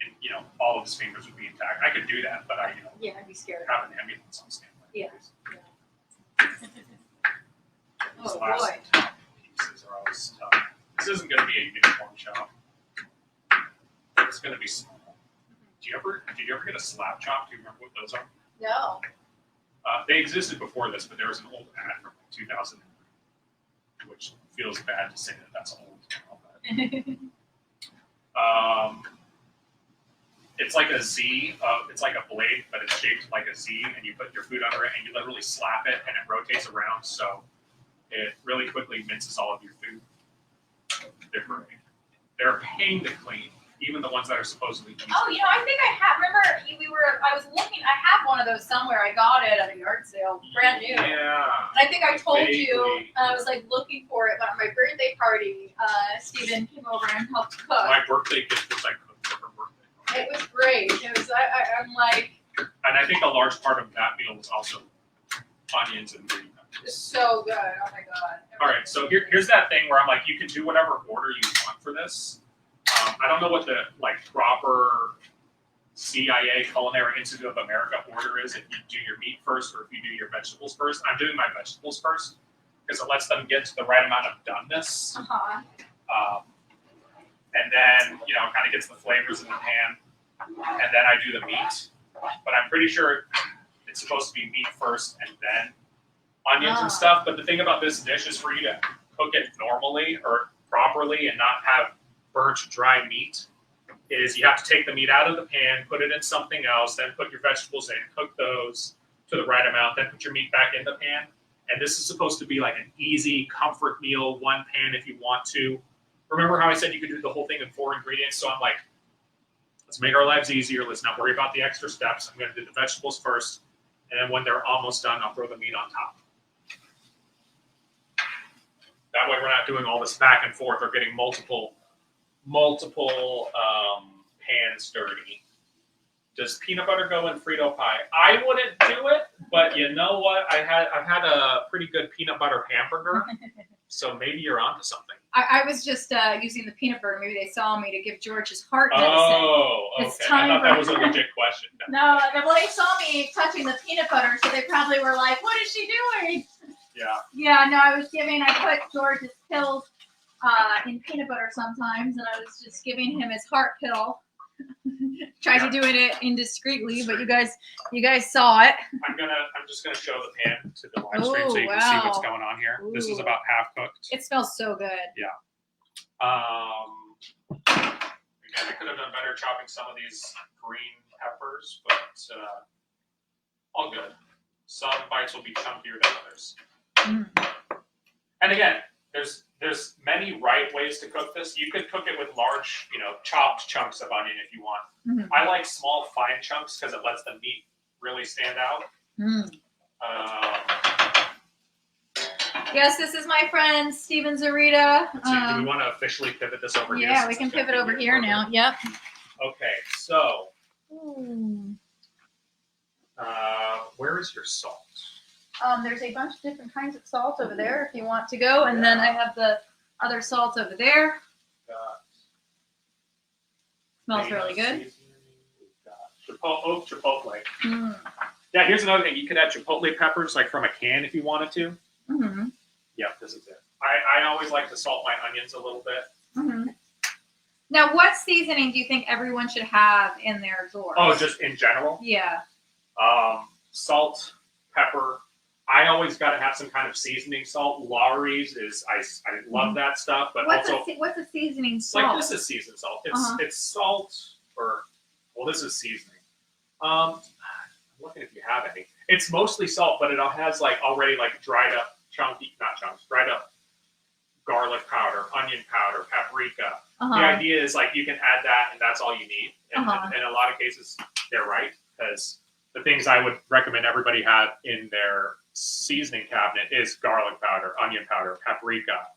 And, you know, all of his fingers would be intact. I could do that, but yeah, I'd be scared. have an ambulance on standby. Yeah. These Oh last boy. top pieces are always tough. This isn't going to be a uniform chop. It's going to be small. Did you ever get a slap chop? Do you remember what those are? No. They existed before this, but there was an old ad from like 2000, which feels bad to say that that's old now. But, it's like a Z. It's like a blade, but it's shaped like a Z, and you put your food under it, and you literally slap it, and it rotates around, so it really quickly minces all of your food. They're great. They're a pain to clean, even the ones that are supposedly easy. Oh, you know, I think I have. Remember, I was looking. I have one of those somewhere. I got it at a yard sale, brand new. Yeah. And I think I told you, Vaguely. and I was like looking for it. But at my birthday party, Stephen came over and helped cook. My birthday gift was like cooked for her birthday. It was great. It was. I'm like, And I think a large part of that meal was also onions and green peppers. it's so good. Oh my god. All right, so here's that thing where I'm like, you can do whatever order you want for this. I don't know what the proper CIA Culinary Institute of America order is. If you do your meat first or if you do your vegetables first. I'm doing my vegetables first because it lets them get to the right amount of doneness. And then, kind of gets the flavors in the pan. And then I do the meat. But I'm pretty sure it's supposed to be meat first and then onions and stuff. But the thing about this dish is for you to cook it normally or properly and not have burnt dry meat is you have to take the meat out of the pan, put it in something else, then put your vegetables in, cook those to the right amount, then put your meat back in the pan. And this is supposed to be like an easy comfort meal, one pan if you want to. Remember how I said you could do the whole thing in 4 ingredients? So I'm like, let's make our lives easier. Let's not worry about the extra steps. I'm going to do the vegetables first. And then when they're almost done, I'll throw the meat on top. That way we're not doing all this back and forth or getting multiple pans dirty. Does peanut butter go in Frito pie? I wouldn't do it, but you know what? I've had a pretty good peanut butter hamburger, so maybe you're onto something. I was just using the peanut butter. Maybe they saw me to give George his heart medicine. Oh, okay. It's I time thought that for- was a legit question. No, well, they saw me touching the peanut butter, so they probably were like, "What is she doing?" Yeah. Yeah, no, I put George's pills in peanut butter sometimes, and I was just giving him his heart pill. Tried to doing it indiscreetly, but you guys saw it. I'm just gonna show the pan to the live stream so you can see what's going on here. This is Ooh. about half cooked. It smells so good. Again, I could have done better chopping some of these green peppers, but all good. Some bites will be chunkier than others. And again, there's many right ways to cook this. You could cook it with large, chopped chunks of onion if you want. Mhm. I like small, fine chunks because it lets the meat really stand out. Yes, this is my friend Steven Zarita. Let's see, do we want to officially pivot this over here? Yeah, since we can it's gonna pivot be over here now. perfect? Yep. Okay, so Ooh. where is your salt? There's a bunch of different kinds of salt over there if you want to go, and then I have the other salt over there. Smells really good. Chipotle. Yeah, here's another thing. You could add chipotle peppers like from a can if you wanted to. Mm-hmm. Yep, this is it. I always like to salt my onions a little bit. Mm-hmm. Now, what seasoning do you think everyone should have in their drawers? Oh, just in general? Yeah. Salt, pepper. I always got to have some kind of seasoning salt. Lawry's is I love that stuff, but What's also what's a seasoning salt? like this is seasoned salt. It's salt or well, this is seasoning. I'm looking if you have any. It's mostly salt, but it has like already like dried up dried up garlic powder, onion powder, paprika. The idea is like you can add that and that's all you need. And in a lot of cases, they're right because the things I would recommend everybody have in their seasoning cabinet is garlic powder, onion powder, paprika.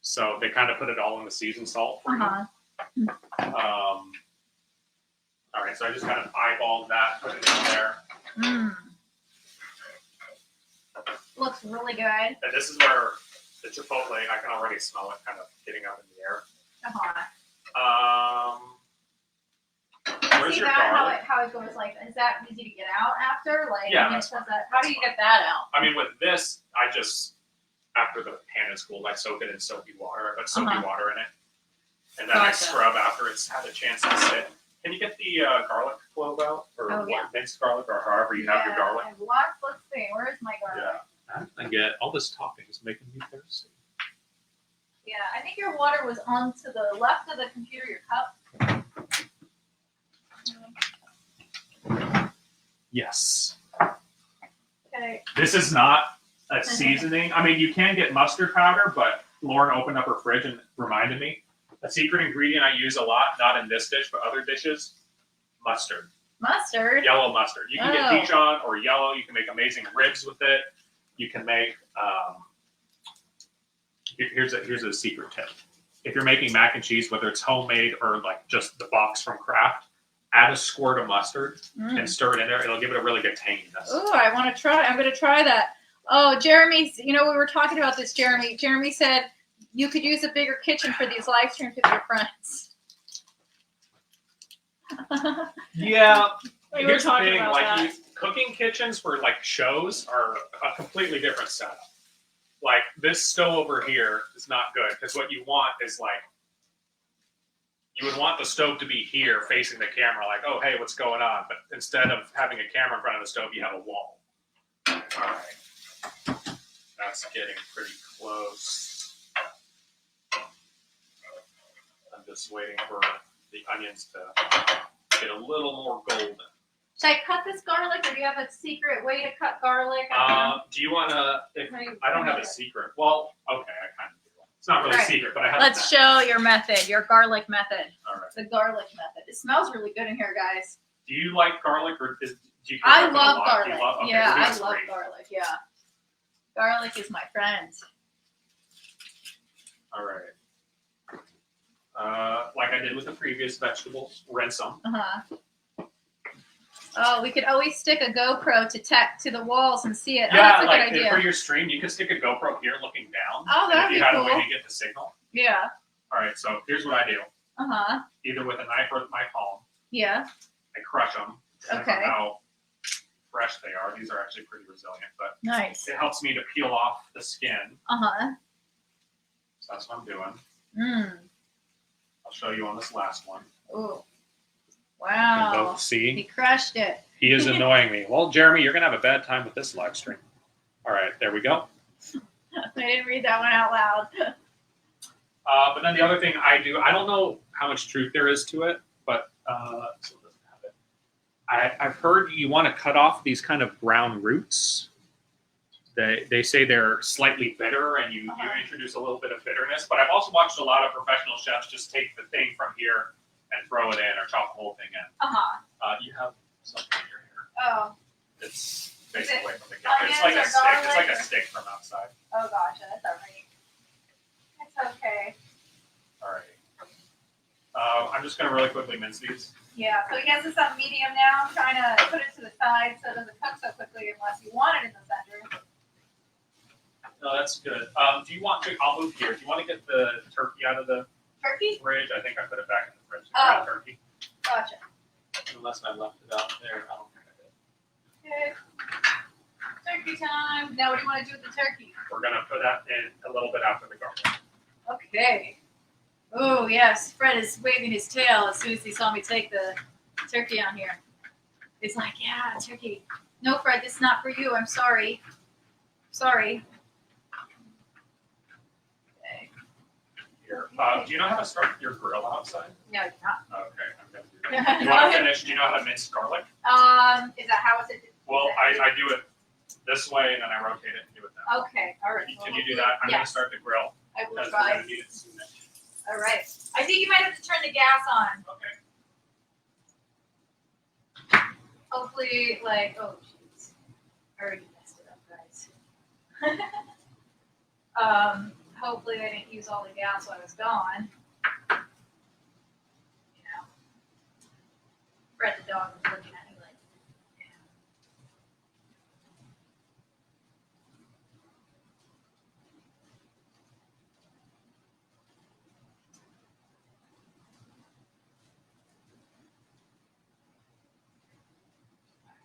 So they kind of put it all in the seasoned salt for you. All right, so I just kind of eyeballed that, put it in there. Looks really good. And this is where the chipotle, I can already smell it kind of getting up in the air. Where's See your that garlic? how it goes like? Is that easy to get out after? Like, Yeah, I mean, that's fine. how do you get that out? I mean, with this, I just, after the pan is cooled, I soak it in soapy water. I put soapy water in it. And then I scrub after it's had a chance to sit. Can you get the garlic clove out? Or minced garlic, or however you have your garlic? I have lots. Let's see. Where's my garlic? Yeah. I get all this topping is making me thirsty. Yeah, I think your water was on to the left of the computer, your cup. Yes. Okay. This is not a seasoning. I mean, you can get mustard powder, but Lauren opened up her fridge and reminded me. A secret ingredient I use a lot, not in this dish, but other dishes, mustard. Mustard? Yellow mustard. You can get Dijon or yellow. You can make amazing ribs with it. You can make, here's a secret tip. If you're making mac and cheese, whether it's homemade or like just the box from Kraft, add a squirt of mustard and stir it in there. It'll give it a really good tanginess. Oh, I want to try. I'm going to try that. Oh, Jeremy, we were talking about this, Jeremy. Jeremy said you could use a bigger kitchen for these live streams with your friends. Yeah. We were talking about that. Cooking kitchens for like shows are a completely different setup. Like this stove over here is not good because what you want is like, you would want the stove to be here facing the camera, like, oh, hey, what's going on? But instead of having a camera in front of the stove, you have a wall. All right. That's getting pretty close. I'm just waiting for the onions to get a little more golden. Should I cut this garlic, or do you have a secret way to cut garlic? Do you want to? I don't have a secret. Well, okay, I kind of do. It's not really a secret, but I have. Let's show your method, your garlic method. All right. The garlic method. It smells really good in here, guys. Do you like garlic, or do you? I love garlic. Okay, yeah, I love garlic. Yeah, garlic is my friend. All right. Like I did with the previous vegetables, rinse them. Oh, we could always stick a GoPro to the walls and see it. Yeah, oh, that's a like good idea. for your stream, you could stick a GoPro here looking down. Oh, that'd be cool. If you had a way to get the signal. Yeah. All right, so here's what I do. Uh-huh. Either with a knife or with my palm. Yeah. I crush them. Okay. I don't know how fresh they are. These are actually pretty resilient, but nice. It helps me to peel off the skin. Uh-huh. So that's what I'm doing. Mm. I'll show you on this last one. Ooh. You can Wow. both see. He crushed it. He is annoying me. Well, Jeremy, you're going to have a bad time with this live stream. All right, there we go. I didn't read that one out loud. But then the other thing I do, I don't know how much truth there is to it, but I've heard you want to cut off these kind of brown roots. They say they're slightly bitter, and you introduce a little bit of bitterness. But I've also watched a lot of professional chefs just take the thing from here and throw it in, or chop the whole thing in. You have something in your hair. Oh. It's basically from the onions It's like a or stick. It's like a garlic? stick from outside. Oh, gotcha. That's all right. It's okay. All right. I'm just going to really quickly mince these. Yeah, so he has this on medium now. I'm trying to put it to the side so it doesn't cook so quickly unless you want it in the center. No, that's good. Do you want to? I'll move here. Do you want to get the turkey out of the Turkey? fridge? I think I put it back in the fridge. Oh. Turkey. Gotcha. Unless I left it out there. I don't think I did. Okay. Turkey time. Now, what do you want to do with the turkey? We're going to put that in a little bit after the garlic. Okay. Oh, yes. Fred is waving his tail as soon as he saw me take the turkey on here. He's like, yeah, turkey. No, Fred, this is not for you. I'm sorry. Sorry. Okay. Here. Do you know how to start your grill outside? No, you're not. Okay, I'm gonna do that. You want to finish? Do you know how to mince garlic? Is that how it's? Well, I do it this way and then I rotate it and do it that way. Okay, all right. Can you do that? I'm gonna start the grill I will because we're try. gonna need it soon. All right. I think you might have to turn the gas on. Okay. Hopefully, like, oh jeez, I already messed it up, guys. Hopefully I didn't use all the gas while I was gone. You know, Fred the dog was looking at me like, yeah.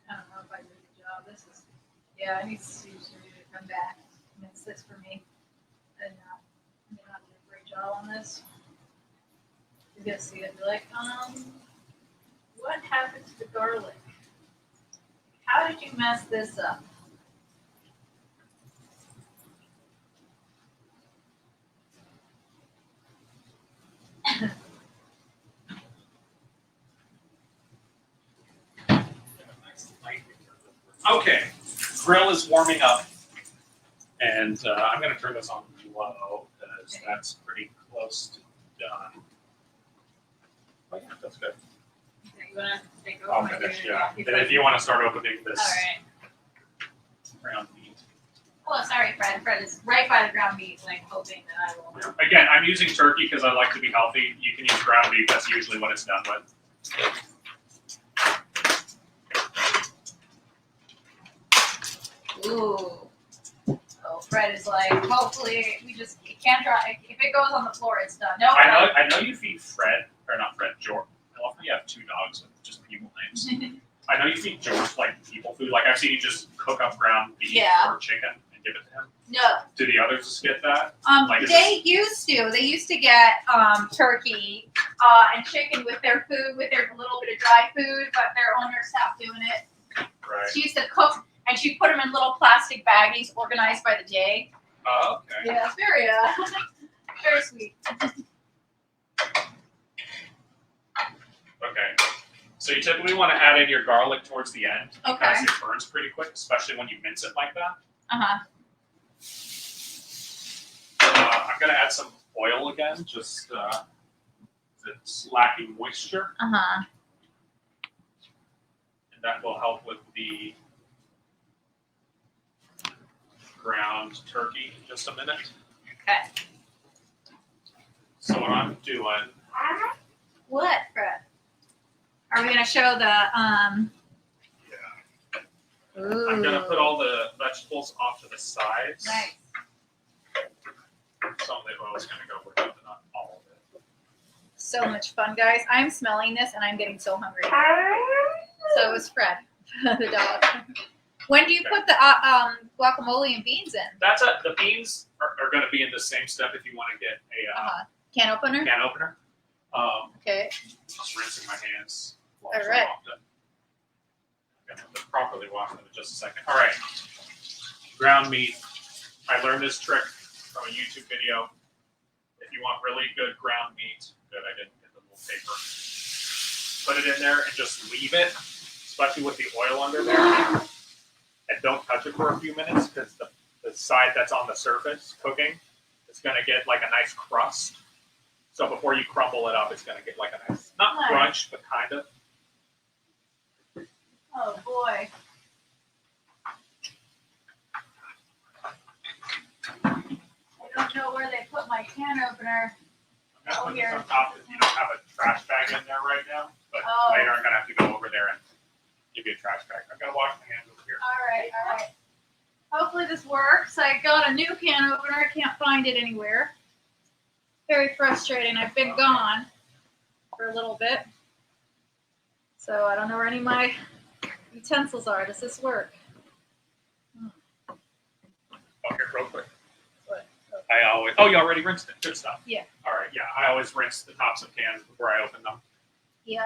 I don't know if I did a good job. This is, yeah, I need to come back. Mince this for me. And I may not do a great job on this. You're gonna see it. Be like, what happened to the garlic? How did you mess this up? Okay, grill is warming up, and I'm going to turn this on low because that's pretty close to done. Oh yeah, that's good. Okay, you wanna take over? I'll finish, yeah. And if you want to start opening this All right. ground meat. Oh, sorry, Fred. Fred is right by the ground meat, like hoping that I will. Again, I'm using turkey because I like to be healthy. You can use ground beef. That's usually what it's done with. Ooh. So Fred is like, hopefully we just can't try. If it goes on the floor, it's done. No. I know you feed Fred, or not Fred, George. I love how you have two dogs with just people names. I know you feed George like people food. Like I've seen you just cook up ground beef Yeah. or chicken and give it to him. No. Do the others just get that? Like, is They used to. They used to get turkey and chicken with their food, with their little bit of dry food, but their owner stopped doing it. Right. She used to cook, and she put them in little plastic baggies, organized by the day. Oh, okay. Yeah, it's very very sweet. Okay. So you typically want to add in your garlic towards the end because Okay. it burns pretty quick, especially when you mince it like that. Uh-huh. I'm going to add some oil again, just it's lacking moisture, Uh-huh. and that will help with the ground turkey in just a minute. Okay. So what I'm doing, What, Fred? Are we gonna show the yeah, Ooh. I'm going to put all the vegetables off to the sides. Nice. Some of the oil is going to go with it, but not all of it. So much fun, guys. I'm smelling this and I'm getting so hungry. So is Fred, the dog. When do you put the guacamole and beans in? That's the beans are going to be in the same step if you want to get a Can opener? can opener. Okay. Just rinsing my hands. All right. I'm going to properly wash them in just a second. All right. Ground meat. I learned this trick from a YouTube video. If you want really good ground meat, good, I didn't get the little paper. Put it in there and just leave it, especially with the oil under there. And don't touch it for a few minutes because the side that's on the surface cooking is going to get like a nice crust. So before you crumble it up, it's going to get like a nice, not crunch, but kind of. Oh boy. I don't know where they put my can opener. I'm going to put this on top because you don't have a trash bag in there right now. But later I'm going to have to go over there and give you a trash bag. I'm going to wash my hands over here. All right. Hopefully this works. I got a new can opener. I can't find it anywhere. Very frustrating. I've been gone for a little bit. So I don't know where any of my utensils are. Does this work? Oh, here, real quick. What? Oh, you already rinsed it. Good stuff. Yeah. All right, yeah. I always rinse the tops of cans before I open them. Yeah.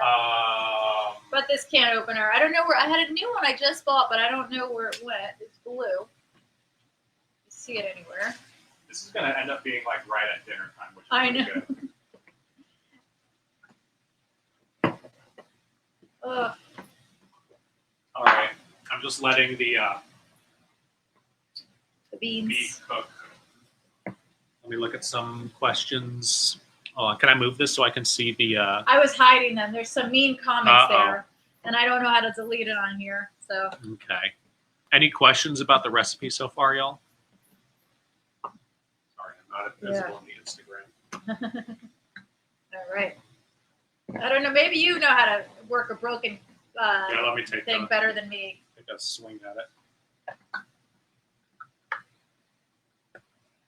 But this can opener, I don't know where. I had a new one I just bought, but I don't know where it went. It's blue. You see it anywhere? This is going to end up being like right at dinner time, which is I really know. good. Ugh. All right. I'm just letting the Beans. beef cook. Let me look at some questions. Oh, can I move this so I can see the? I was hiding them. There's some mean comments Uh-oh. there, and I don't know how to delete it on here. So Okay. Any questions about the recipe so far, y'all? Sorry, I'm not visible on the Instagram. all right. I don't know. Maybe you know how to work a broken Yeah, let me take thing better than me. a swing at it.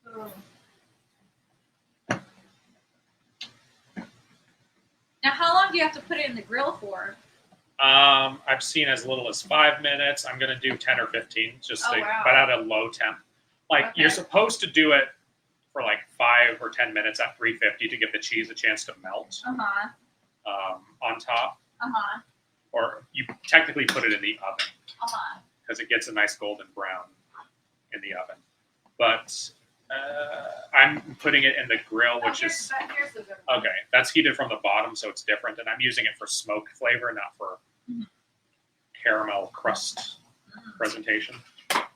Oh. Now, how long do you have to put it in the grill for? I've seen as little as 5 minutes. I'm gonna do 10 or 15, just Oh, to, wow. but at a low temp. Like Okay. you're supposed to do it for like 5 or 10 minutes at 350 to give the cheese a chance to melt on top, or you technically put it in the oven because it gets a nice golden brown in the oven. But I'm putting it in the grill, which is here's the good one. okay. That's heated from the bottom, so it's different, and I'm using it for smoke flavor, not for caramel crust presentation.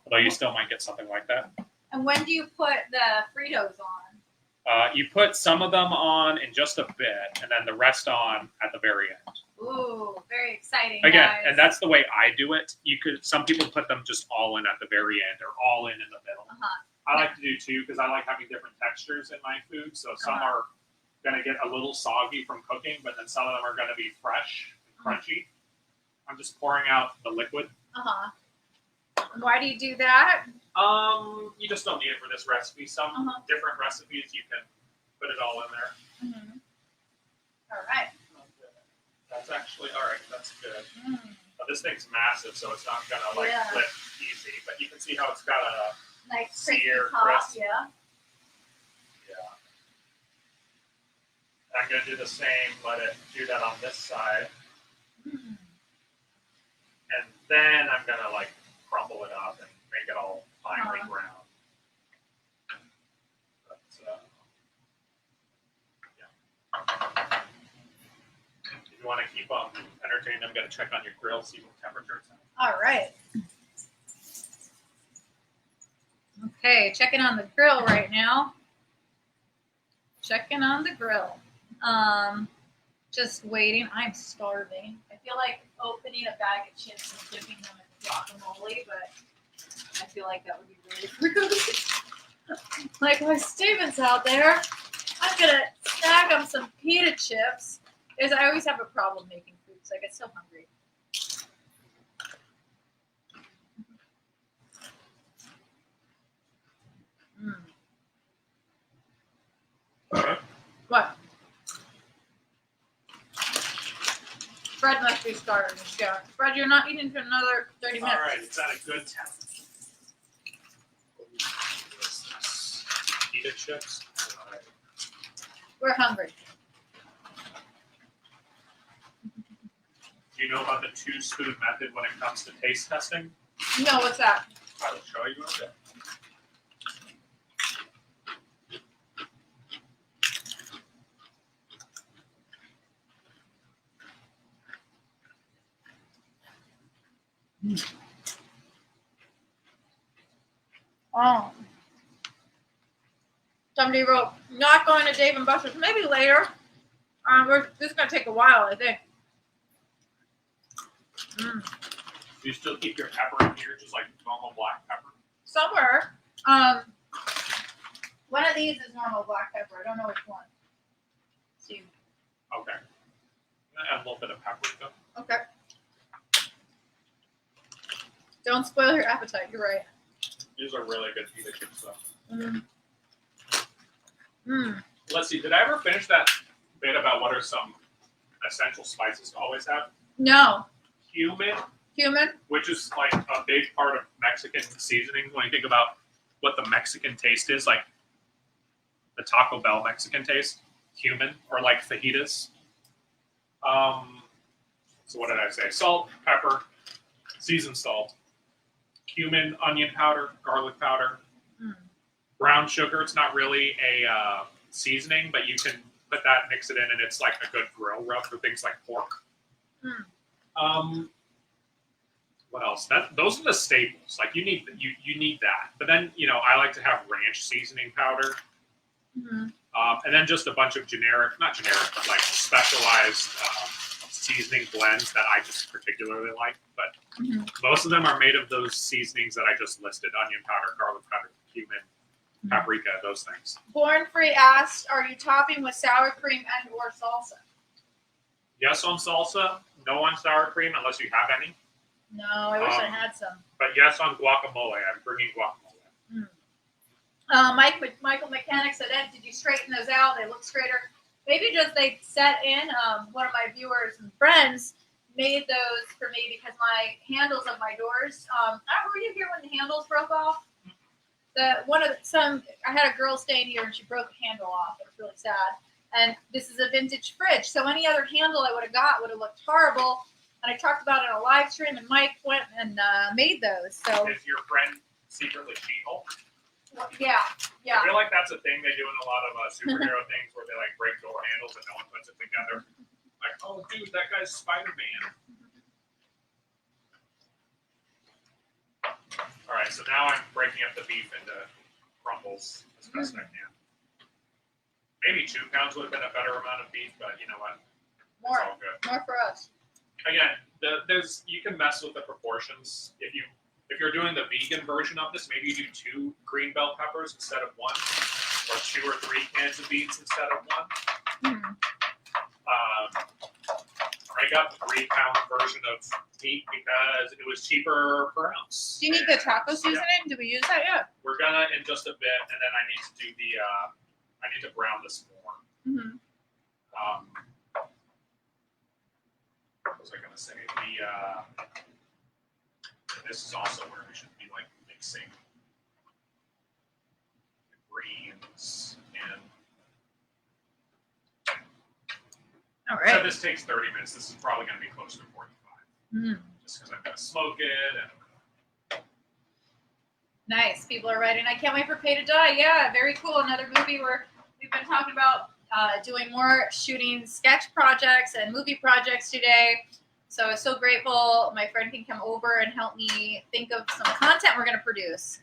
Although you still might get something like that. And when do you put the Fritos on? You put some of them on in just a bit, and then the rest on at the very end. Ooh, very exciting. Again, guys. and that's the way I do it. Some people put them just all in at the very end, or all in the middle. I like to do two because I like having different textures in my food. So some are going to get a little soggy from cooking, but then some of them are going to be fresh and crunchy. I'm just pouring out the liquid. And why do you do that? You just don't need it for this recipe. Some different recipes you can put it all in there. All right. That's actually all right. That's good. But this thing's massive, so it's not gonna flip easy. But you can see how it's got a Nice sear, crispy top. crisp. Yeah. I'm gonna do the same. Let it do that on this side, and then I'm gonna crumble it up and make it all finely ground. But, yeah. If you want to keep entertained, I'm gonna check on your grill, see what temperature it's at. All right. Okay, checking on the grill right now. Checking on the grill. Just waiting. I'm starving. I feel like opening a bag of chips and dipping them in guacamole, but I feel like that would be really rude. Like my Steven's out there, I'm gonna snag them some pita chips. Because I always have a problem making food, so I get so hungry. What? Fred must be starving. Yeah. Fred, you're not eating for another 30 minutes. All right, it's at a good temp. Pita chips. All right. We're hungry. Do you know about the 2-spoon method when it comes to taste testing? No, what's that? I will show you a bit. Oh. Somebody wrote, not going to Dave and Buster's. Maybe later. This is going to take a while, I think. Do you still keep your pepper in here, just like normal black pepper? Somewhere. One of these is normal black pepper. I don't know which one. See. Okay. I'm gonna add a little bit of paprika. Okay. Don't spoil your appetite. You're right. These are really good pita chips, though. Let's see. Did I ever finish that bit about what are some essential spices to always have? No. Cumin, which is like a big part of Mexican seasoning. When you think about what the Mexican taste is, like the Taco Bell Mexican taste, cumin, or like fajitas. So what did I say? Salt, pepper, seasoned salt, cumin, onion powder, garlic powder, brown sugar. It's not really a seasoning, but you can put that, mix it in, and it's like a good grill rub for things like pork. What else? Those are the staples. Like you need that. But then I like to have ranch seasoning powder, and then just a bunch of not generic, but like specialized seasoning blends that I just particularly like. But most of them are made of those seasonings that I just listed: onion powder, garlic powder, cumin, paprika, those things. Born Free asked, "Are you topping with sour cream and/or salsa?" Yes on salsa, no on sour cream unless you have any. No, I wish I had some. But yes on guacamole. I'm bringing guacamole. Michael Mechanic said, "Ed, did you straighten those out? They look straighter." Maybe just they set in. One of my viewers and friends made those for me because my handles of my doors. Were you here when the handles broke off? I had a girl staying here and she broke a handle off. It was really sad. And this is a vintage fridge, so any other handle I would have got would have looked horrible. And I talked about it in a live stream, and Mike went and made those. So is your friend secretly She-Hulk? Yeah. I feel like that's a thing they do in a lot of superhero things where they like break door handles and no one puts it together. Like, oh, dude, that guy's Spider-Man. All right, so now I'm breaking up the beef into crumbles as best I can. Maybe 2 pounds would have been a better amount of beef, but you know what? It's all good. More for us. Again, you can mess with the proportions. If you're doing the vegan version of this, maybe you do 2 green bell peppers instead of 1, or 2 or 3 cans of beans instead of 1. I got the 3-pound version of meat because it was cheaper per ounce. Do you need the taco seasoning? Did we use that yet? We're gonna in just a bit, and then I need to do I need to brown this more. What was I gonna say? This is also where we should be like mixing the greens and. All right. So this takes 30 minutes. This is probably going to be closer to 45. Just because I've got to smoke it. And... Nice. People are writing, "I can't wait for Pay to Die." Yeah, very cool. Another movie where we've been talking about doing more shooting sketch projects and movie projects today. So I'm so grateful my friend can come over and help me think of some content we're going to produce.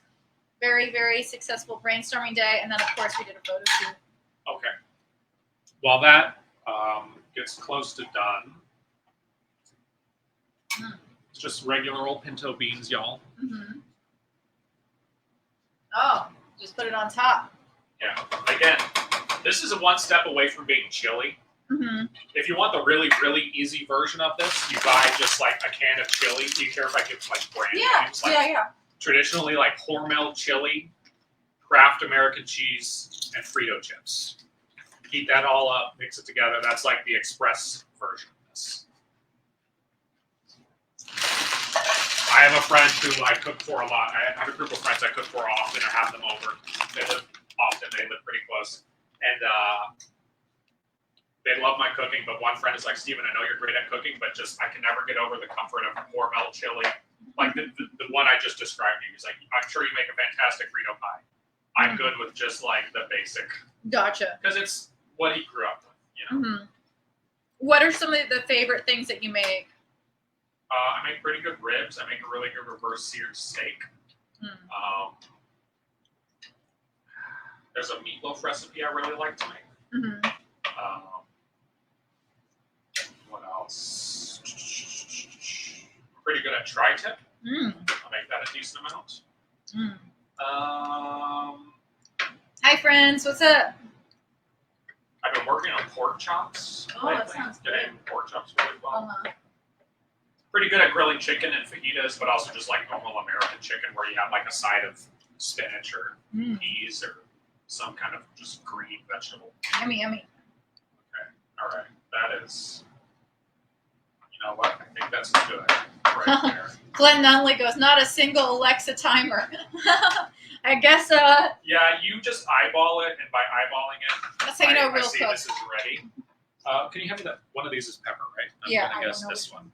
Very, very successful brainstorming day. And then, of course, we did a photo shoot. Okay. While that gets close to done, it's just regular old pinto beans, y'all. Oh, just put it on top. Yeah. Again, this is one step away from being chili. If you want the really, really easy version of this, you buy just like a can of chili. Do you care if I give like brand names? Like, traditionally, like Hormel chili, Kraft American cheese, and Frito chips. Heat that all up, mix it together. That's like the express version of this. I have a friend who I cook for a lot. I have a group of friends I cook for often. I have them over. They live pretty close. And they love my cooking, but one friend is like, "Steven, I know you're great at cooking, but just I can never get over the comfort of Hormel chili." Like the one I just described to you. He's like, "I'm sure you make a fantastic Frito pie. I'm good with just like the basic." Gotcha. Because it's what he grew up with, you know. What are some of the favorite things that you make? I make pretty good ribs. I make a really good reverse seared steak. There's a meatloaf recipe I really like to make. What else? Pretty good at tri-tip. I'll make that a decent amount. Hi, friends. What's up? I've been working on pork chops. Oh, lately. that sounds Getting good. pork chops really well. Pretty good at grilling chicken and fajitas, but also just like normal American chicken where you have like a side of spinach or peas or some kind of just green vegetable. Yummy, yummy. Okay. All right. That is, you know what? I think that's good right there. Glenn Nunley goes, "Not a single Alexa timer." I guess, yeah, you just eyeball it, and by eyeballing it, that's how you know I real see cook. this is ready. Can you have me that? One of these is pepper, right? I'm Yeah, gonna I guess don't know this one.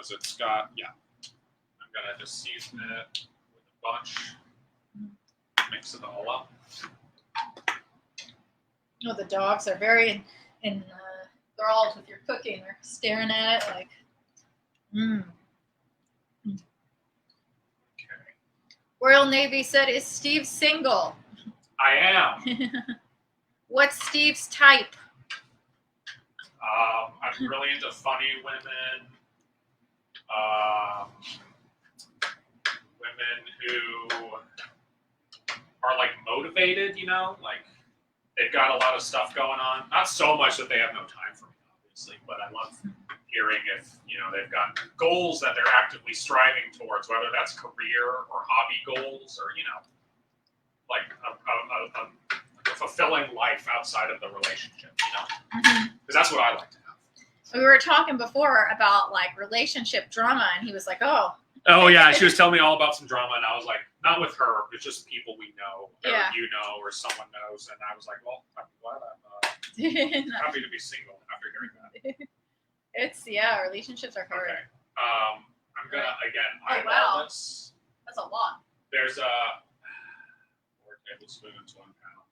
because it's got, yeah. I'm going to just season it with a bunch. Mix it all up. Oh, the dogs are very enthralled with your cooking. They're staring at it like, Okay. Royal Navy said, is Steve single? I am. What's Steve's type? I'm really into funny women. Women who are like motivated, you know, like they've got a lot of stuff going on. Not so much that they have no time for me, obviously, but I love hearing if, you know, they've got goals that they're actively striving towards, whether that's career or hobby goals or, you know, like a fulfilling life outside of the relationship, you know, because that's what I like to have. We were talking before about like relationship drama, and he was like, "Oh, yeah." She was telling me all about some drama, and I was like, "Not with her. It's just people we know, or you know, or someone knows." And I was like, "Well, I'm glad I'm happy to be single after hearing that." It's relationships are hard. Okay. I'm gonna again eyeball wow. this. That's a lot. There's 4 tablespoons, 1 pound.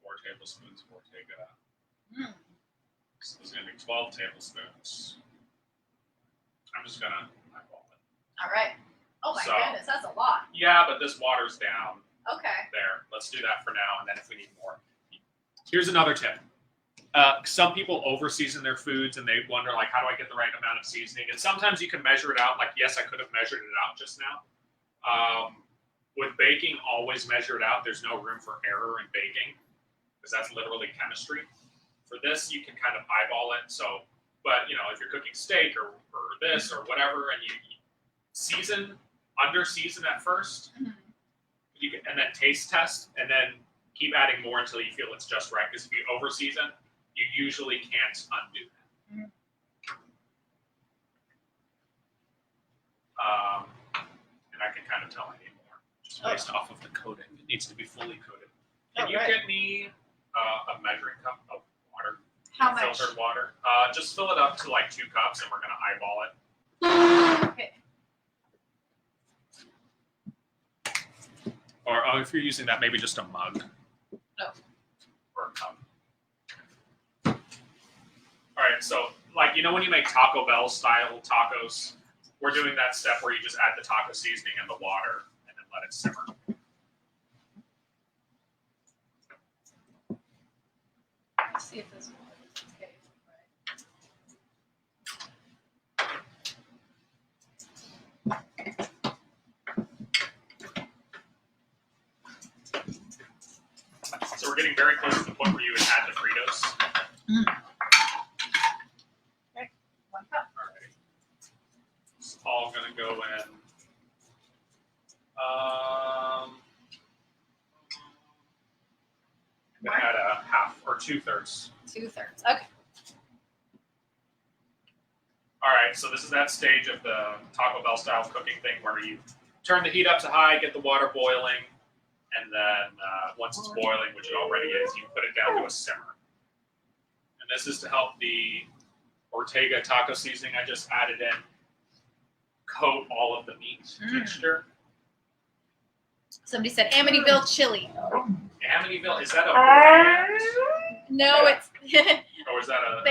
4 tablespoons of Ortega. So there's going to be 12 tablespoons. I'm just going to eyeball it. All right. Oh my goodness, that's a lot. Yeah, but this waters down. Okay. There. Let's do that for now, and then if we need more. Here's another tip. Some people over-season their foods, and they wonder, like, how do I get the right amount of seasoning? And sometimes you can measure it out. Like, yes, I could have measured it out just now. With baking, always measure it out. There's no room for error in baking, because that's literally chemistry. For this, you can kind of eyeball it. So, but you know, if you're cooking steak or this or whatever, and you season, under season at first, you can, and then taste test, and then keep adding more until you feel it's just right. Because if you over season, you usually can't undo that. And I can kind of tell I need more, just based off of the coating. It needs to be fully coated. Can you get me a measuring cup of water? How much? Filtered water. Just fill it up to like 2 cups, and we're gonna eyeball it. Okay. Or if you're using that, maybe just a mug. Oh. Or a cup. All right. So, like, you know, when you make Taco Bell style tacos, we're doing that step where you just add the taco seasoning and the water, and then let it simmer. Let's see if this one is okay. So we're getting very close to the point where you would add the Fritos. Okay, 1 cup. All right. It's all going to go in. I'm going to add a half or 2/3. 2/3. Okay. All right, so this is that stage of the Taco Bell style cooking thing where you turn the heat up to high, get the water boiling, and then once it's boiling, which it already is, you put it down to a simmer. And this is to help the Ortega taco seasoning I just added in coat all of the meat mixture. Somebody said Amityville chili. Amityville, is that a brand? No, it's Or is that a...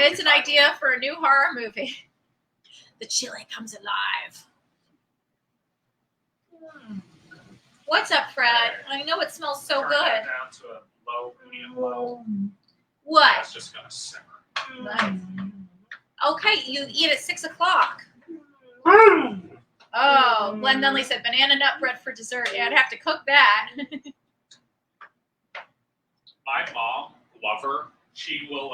it's an idea for a new horror movie. The chili comes alive. What's up, Fred? I know it smells so Turn good. that down to a low, medium low. What? That's just going to simmer. Nice. Okay, you eat at 6 o'clock. Oh, Glenn Nunley said banana nut bread for dessert. Yeah, I'd have to cook that. My mom, love her. She will,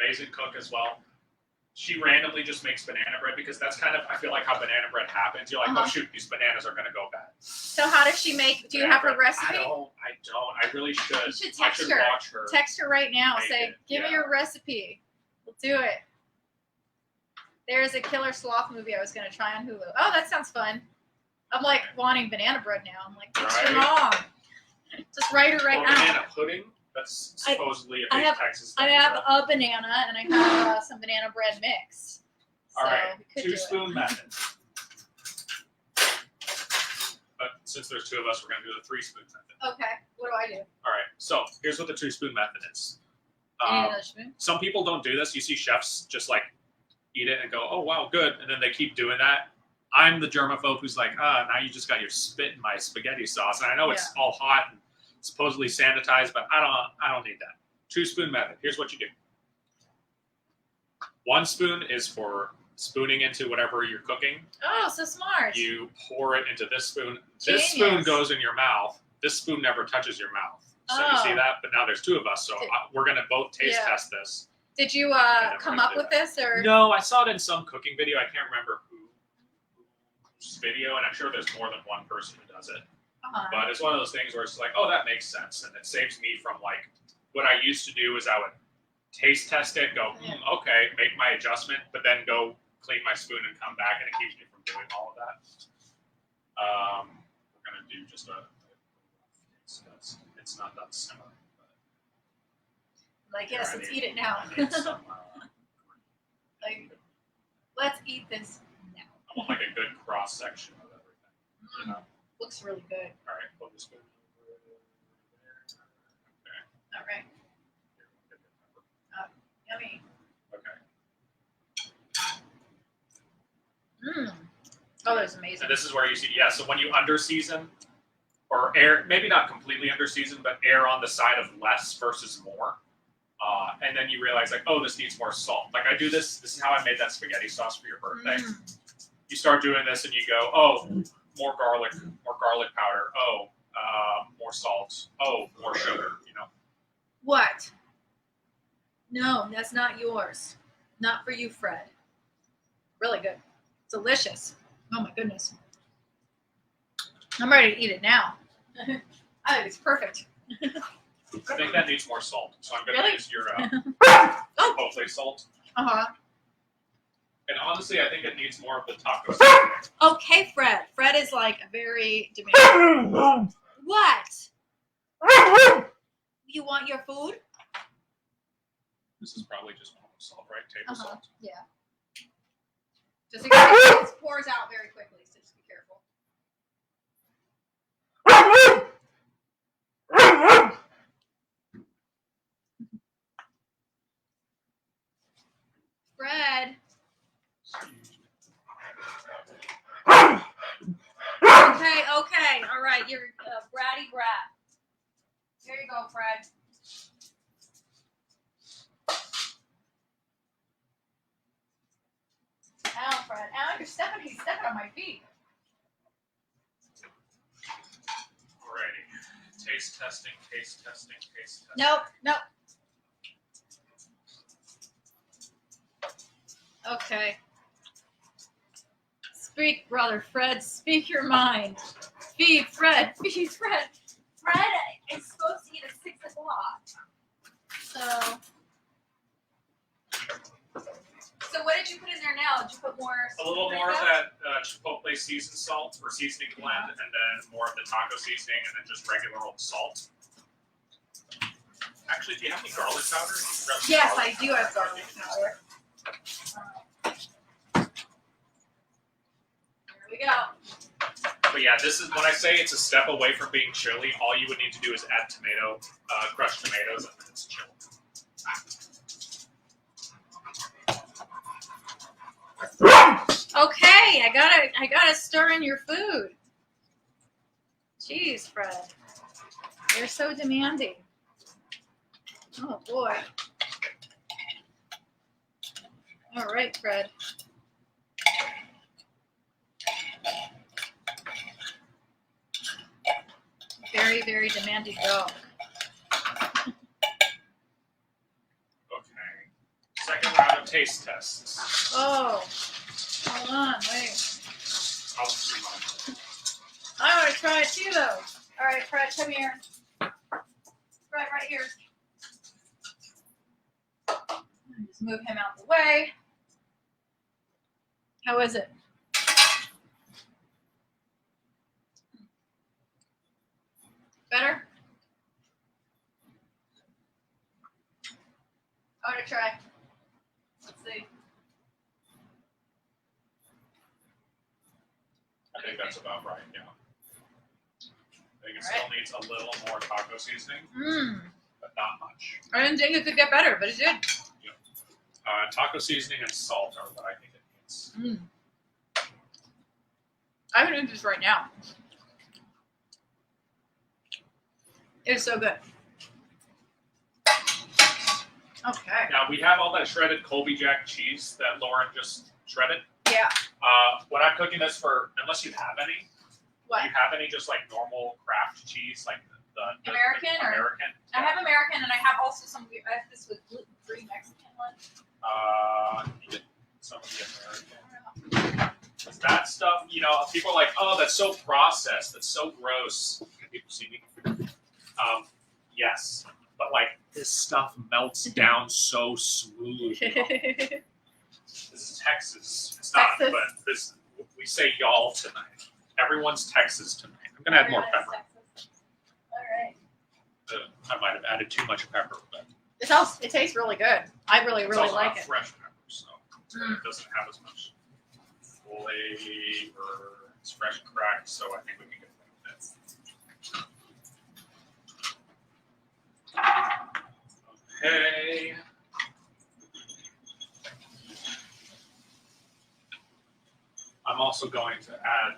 amazing cook as well. She randomly just makes banana bread because that's kind of, I feel like, how banana bread happens. You're like, oh shoot, these bananas are going to go bad. So how does she make, do you have her recipe? I don't. I really should. You should text her. Watch her. Text her right now. Make Say, it. give me your recipe. We'll do it. There's a killer sloth movie I was going to try on Hulu. Oh, that sounds fun. I'm like wanting banana bread now. I'm like, what's your mom? Just write her right now. Banana pudding? That's supposedly a big Texas thing. I have a banana and I have some banana bread mix. All So right, we could do it. 2-spoon method. But since there's 2 of us, we're going to do the 3-spoon method. Okay. What do I do? All right, so here's what the 2-spoon method is. You need another spoon? Some people don't do this. You see chefs just like eat it and go, oh, wow, good. And then they keep doing that. I'm the germaphobe who's like, now you just got your spit in my spaghetti sauce. And I know it's all hot and supposedly sanitized, but I don't need that. 2-spoon method. Here's what you do. 1 spoon is for spooning into whatever you're cooking. Oh, so smart. You pour it into this spoon. This spoon goes in your mouth. This spoon never touches your mouth. So you see that? But now there's 2 of us, so we're going to both taste test this. Did you come up with this? Or No, I saw it in some cooking video. I can't remember whose video, and I'm sure there's more than one person who does it. But it's one of those things where it's like, oh, that makes sense. And it saves me from like, what I used to do is I would taste test it, go, okay, make my adjustment, but then go clean my spoon and come back, and it keeps me from doing all of that. We're going to do just a taste test. It's not that similar. like, yes, let's eat it now. Like, let's eat this now. I want like a good cross section of everything. You know? Looks really good. All right, pull the spoon over there. Okay. All right. Yummy. Okay. Oh, that's amazing. And this is where you see, so when you under season, or air, maybe not completely under season, but err on the side of less versus more. And then you realize like, oh, this needs more salt. Like I do this is how I made that spaghetti sauce for your birthday. You start doing this and you go, oh, more garlic powder. Oh, more salt. Oh, more sugar, you know. What? No, that's not yours. Not for you, Fred. Really good. Delicious. Oh my goodness. I'm ready to eat it now. I think it's perfect. I think that needs more salt. So I'm going to use your Chipotle salt. And honestly, I think it needs more of the taco sauce. Okay, Fred. Fred is like a very demanding. What? You want your food? This is probably just normal salt, right? Table salt. Yeah. Just in case it pours out very quickly, so just be careful. Fred. Okay. All right, you're a bratty brat. There you go, Fred. Ow, Fred. Ow, he's stepping on my feet. Alrighty. Taste testing. Nope. Okay. Speak, brother Fred. Speak your mind. Feed Fred. Fred is supposed to eat at 6 o'clock. So what did you put in there now? Did you put more? A little more of that Chipotle seasoned salt or seasoning blend, and then more of the taco seasoning, and then just regular old salt. Actually, do you have any garlic powder? Yes, I do have garlic powder. Here we go. But yeah, this is when I say it's a step away from being chili. All you would need to do is add crushed tomatoes, and then it's chili. Okay, I gotta stir in your food. Jeez, Fred. You're so demanding. Oh boy. All right, Fred. Very, very demanding dog. Okay. Second round of taste tests. Oh, hold on, wait. I'll just do mine. I want to try it too, though. All right, Fred, come here. Fred, right here. Just move him out the way. How is it? Better? I want to try. Let's see. that's about right. Yeah. I think it All right. still needs a little more taco seasoning, but not much. I didn't think it could get better, but it did. Taco seasoning and salt are what I think it needs. I'm gonna do this right now. It's so good. Okay. Now we have all that shredded Colby Jack cheese that Lauren just shredded. Yeah. When I'm cooking this for, unless you have any, What? do you have any just like normal Kraft cheese, like the American or- American? I have American, and I have also some. I have this with gluten-free Mexican one. You get some of the American. 'Cause that stuff, you know, people are like, oh, that's so processed. That's so gross. Can people see me? Yes. But, like, this stuff melts down so smooth. You know? This is Texas. It's not, Texas. but this, we say y'all tonight. Everyone's Texas tonight. I'm going to add more pepper. All right. I might have added too much pepper, but It tastes really good. I really it's also like not it. fresh pepper, so it doesn't have as much flavor. It's fresh and cracked, so I think we can get away with it. Okay. I'm also going to add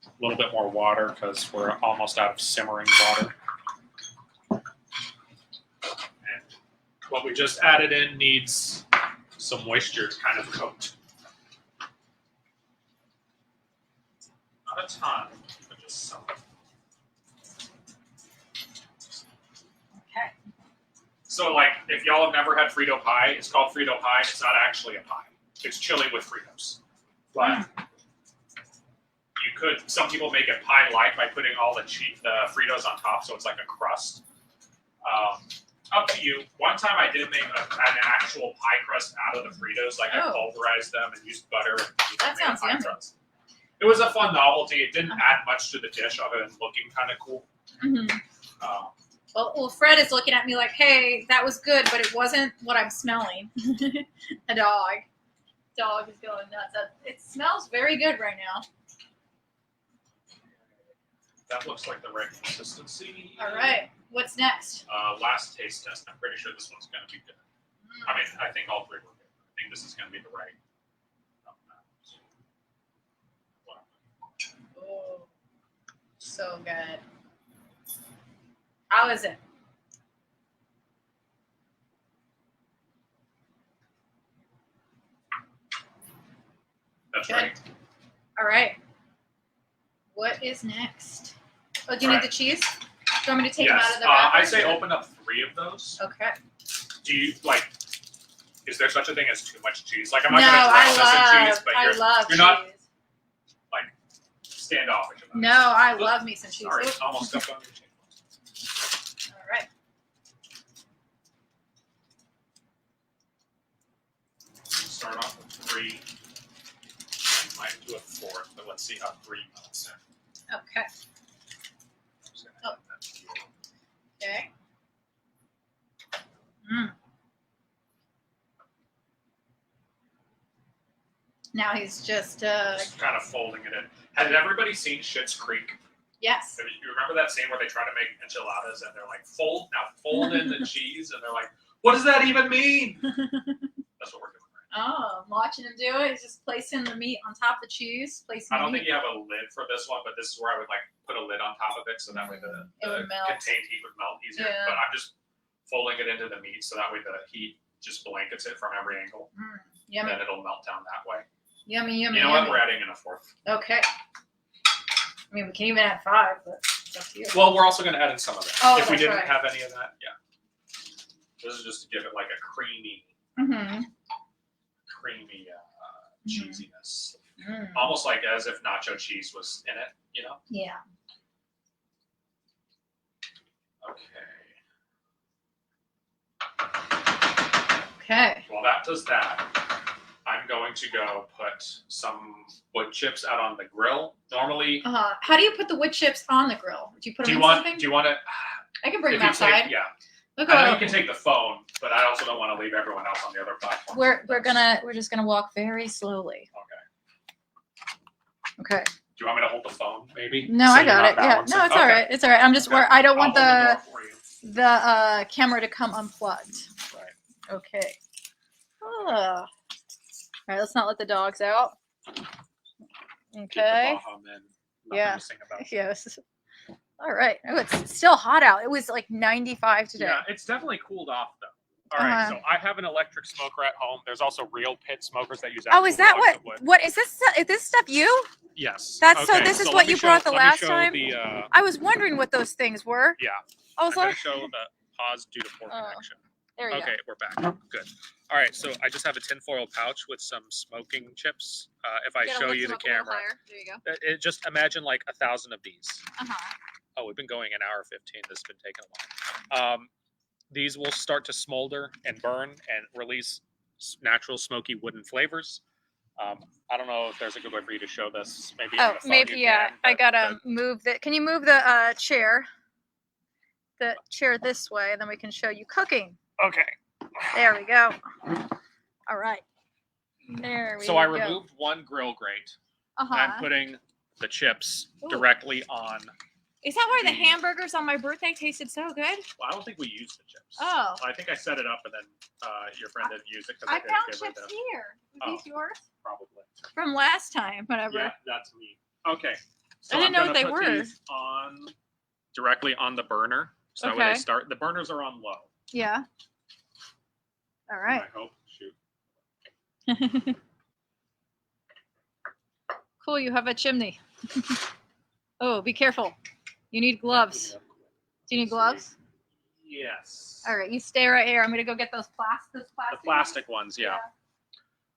a little bit more water because we're almost out of simmering water. And what we just added in needs some moisture to kind of coat. Not a ton, but just some. Okay. So, like, if y'all have never had Frito pie, it's called Frito pie. It's not actually a pie. It's chili with Fritos. But you could, some people make it pie-like by putting all the Fritos on top, so it's like a crust. Up to you. One time I did make an actual pie crust out of the Fritos. Like, I pulverized them and used butter. And That made a sounds pie yummy. crust. It was a fun novelty. It didn't add much to the dish other than looking kind of cool. Well, Fred is looking at me like, hey, that was good, but it wasn't what I'm smelling. A dog. Dog is going nuts. It smells very good right now. That looks like the right consistency. All right. What's next? Last taste test. I'm pretty sure this one's going to be good. I mean, I think all three were good. I think this is going to be the right. Oh, so good. How is it? That's Good. right. All right. What is next? Oh, do you need the cheese? Do you want me to take them out Yes. of the wrapper? I say open up 3 of those. Okay. Do you like? Is there such a thing as too much cheese? Like, I'm not No, going to I drown this in cheese, love. but I love you're cheese. not standoffish about it. No, I love me some cheese. Sorry, Oops. almost stepped on your cheese. All right. Start off with 3. I might do a 4th, but let's see how 3 melts in. Okay. I'm just gonna add that here. Okay. Mm. Now he's just Just kind of folding it in. Has everybody seen Schitt's Creek? yes. You remember that scene where they try to make enchiladas and they're like, fold in the cheese, and they're like, what does that even mean? That's what we're doing right Oh, I'm watching him do it. He's just placing the meat on top of the cheese. Placing now. I don't the think you have a lid for this one, but this is where I would like put a lid on top of it so that way the It would melt. contained heat would melt easier. Yeah. But I'm just folding it into the meat so that way the heat just blankets it from every angle. Yummy, Then it'll melt down that way. yummy, yummy. You know what? yummy. We're adding in a 4th. Okay. I mean, we can even add 5, but it's up to you. Well, we're also going to add in some of that. Oh, if we that's didn't right. have any of that, yeah. This is just to give it like a creamy Mm-hmm. cheesiness. Almost like as if nacho cheese was in it, you know? Yeah. Okay. While that does that, I'm going to go put some wood chips out on the grill. Normally, How do you put the wood chips on the grill? Do you put them in something? do you want to? I can bring If them you take, outside. yeah, Okay. I know you can take the phone, but I also don't want to leave everyone else on the other platform. We're just gonna walk very slowly. Okay. Okay. you want me to hold the phone, maybe? No, So I you're got not it. Yeah, balancing? no, it's all Okay. right. It's all right. I'm just Okay. I don't I'll want hold the door for you. camera to come unplugged. Right. Okay. All right, let's not let the dogs out. Get Okay. the Baja Men. Nothing Yeah. to sing about. Yes. All right. Oh, it's still hot out. It was like 95 today. Yeah, it's definitely cooled off though. All right, Uh-huh. so I have an electric smoker at home. There's also real pit smokers that use. Oh, is that actual logs what? of wood. What is this? Is this stuff you? Yes. That's so. Okay, This is let what me you show- brought the let me last show time. The, I was wondering what those things were. yeah. I was I'm like, going to show the pause due to poor Oh, connection. there you Okay, we're back. Good. All right, so I just have a tinfoil pouch with some smoking chips. If I go. show you the camera, There you go. just imagine like 1,000 of these. Uh-huh. Oh, we've been going an hour 15. This has been taking a while. These will start to smolder and burn and release natural smoky wooden flavors. I don't know if there's a good way for you to show this. Maybe on Oh, the phone maybe you yeah. can, I but gotta move the. Can you move the chair? The chair this way, and then we can show you cooking. okay. There we go. All right. There we go. So I removed one grill grate. Uh-huh. And I'm putting the chips Ooh. directly on. Is that why the hamburgers on my birthday tasted so good? Well, I don't think we used the chips. Oh. I think I set it up and then your friend didn't use it because I didn't found give her chips the. here. Were these yours? Probably. From last time, whatever. Yeah, that's me. Okay. So I didn't I'm know what gonna they put were. these on directly on the burner. So that way Okay. they start. The burners are on low. Yeah. All right. I hope. Shoot. Cool, you have a chimney. Oh, be careful. You need gloves. Do you need gloves? Yes. All right, you stay right here. I'm going to go get those plastic. The plastic ones, yeah.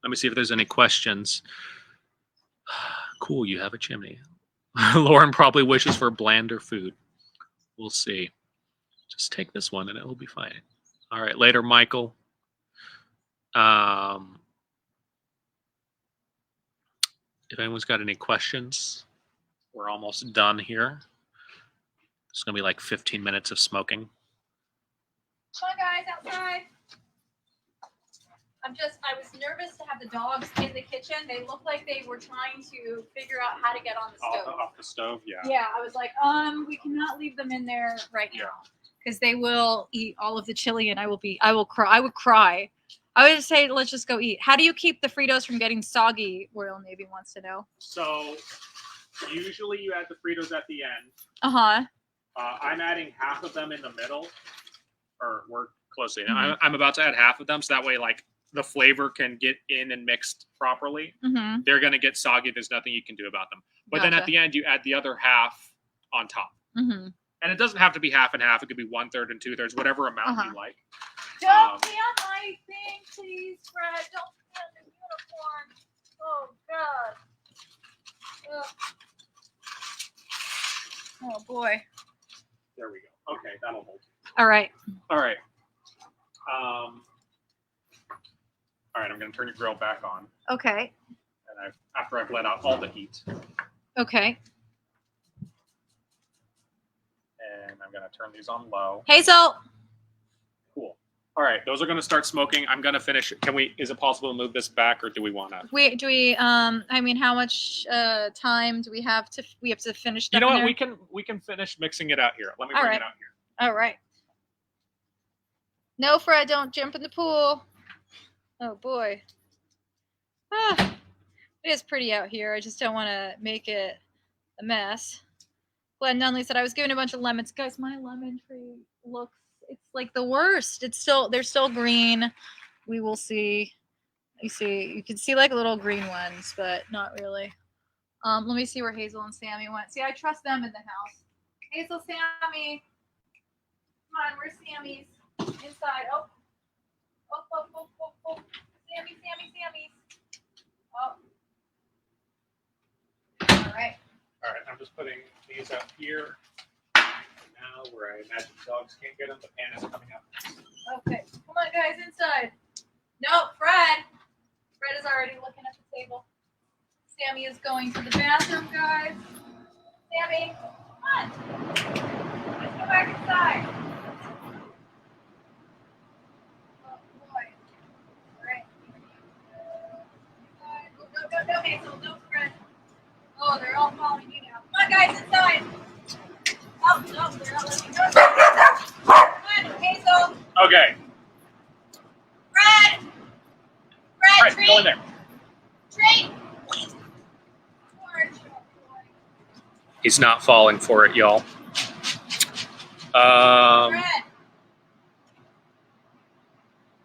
Let me see if there's any questions. Cool, you have a chimney. Lauren probably wishes for blander food. We'll see. Just take this one and it will be fine. All right, later, Michael. If anyone's got any questions, we're almost done here. It's going to be like 15 minutes of smoking. Come on, guys, outside. I was nervous to have the dogs in the kitchen. They looked like they were trying to figure out how to get on the stove. Off the stove, yeah. Yeah, I was like, we cannot leave them in there right now because they will eat all of the chili, and I will cry. I would cry. I would say, let's just go eat. How do you keep the Fritos from getting soggy? Royal Navy wants to know. So usually you add the Fritos at the end. Uh-huh. I'm adding half of them in the middle, or we're closely. Mhm. I'm about to add half of them, so that way, like, the flavor can get in and mixed properly. Mm-hmm. They're going to get soggy. There's nothing you can do about them. But then at the end, you add the other half on top. Mm-hmm. And it doesn't have to be half and half. It could be 1/3 and 2/3, whatever amount you like. Don't pee on my thing, please, Fred. Don't pee on the uniform. Oh, God. Oh, boy. There we go. Okay, that'll hold. All right. All right. All right, I'm going to turn your grill back on. Okay. And after I've let out all the heat. Okay. And I'm going to turn these on low. Hazel. Cool. All right, those are going to start smoking. I'm going to finish. Is it possible to move this back, or do we want to? I mean, how much time do we have to finish that? You know what? We can finish mixing it out here. Let me bring it out here. All right. No, Fred, don't jump in the pool. Oh, boy. It is pretty out here. I just don't want to make it a mess. Glenn Nunley said, I was given a bunch of lemons. Guys, my lemon tree it's like the worst. They're still green. We will see. You can see like little green ones, but not really. Let me see where Hazel and Sammy went. See, I trust them in the house. Hazel, Sammy. Come on, where's Sammy's? Inside. Oh. Sammy. Oh. All right. All right, I'm just putting these up here. Now, where I imagine dogs can't get them, the pan is coming up. Okay. Come on, guys, inside. No, Fred. Fred is already looking at the table. Sammy is going to the bathroom, guys. Sammy, come on. Let's go back inside. Oh, boy. All right. No, Hazel. No, Fred. Oh, they're all following you now. Come on, guys, inside. Oh, no, they're not letting me go. Come on, Hazel. Okay. Brad. All Brad, right, treat. go in there. Treat. Orange. He's not falling for it, y'all. Brad. Come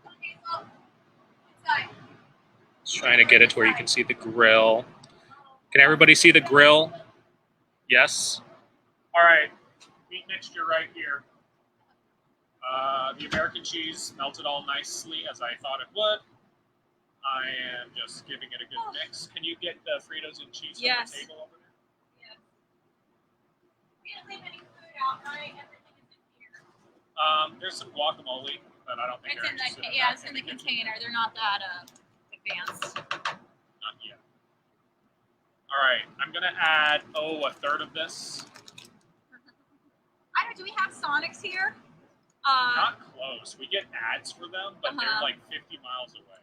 on, Hazel. Inside. Trying to get it to where you can see the grill. Can everybody see the grill? Yes. All right. Meat mixture right here. The American cheese melted all nicely as I thought it would. I am just giving it a good mix. Can you get the Fritos and cheese Yes. from the table over there? Yeah. We didn't leave any food out, right? Everything is in here. There's some guacamole, but I don't think It's they're in the interested in yeah, that. it's in the container. They're not that advanced. Not yet. All right, I'm gonna add a third of this. I don't. Do we have Sonics here? Not close. We get ads for them, but they're like 50 miles away.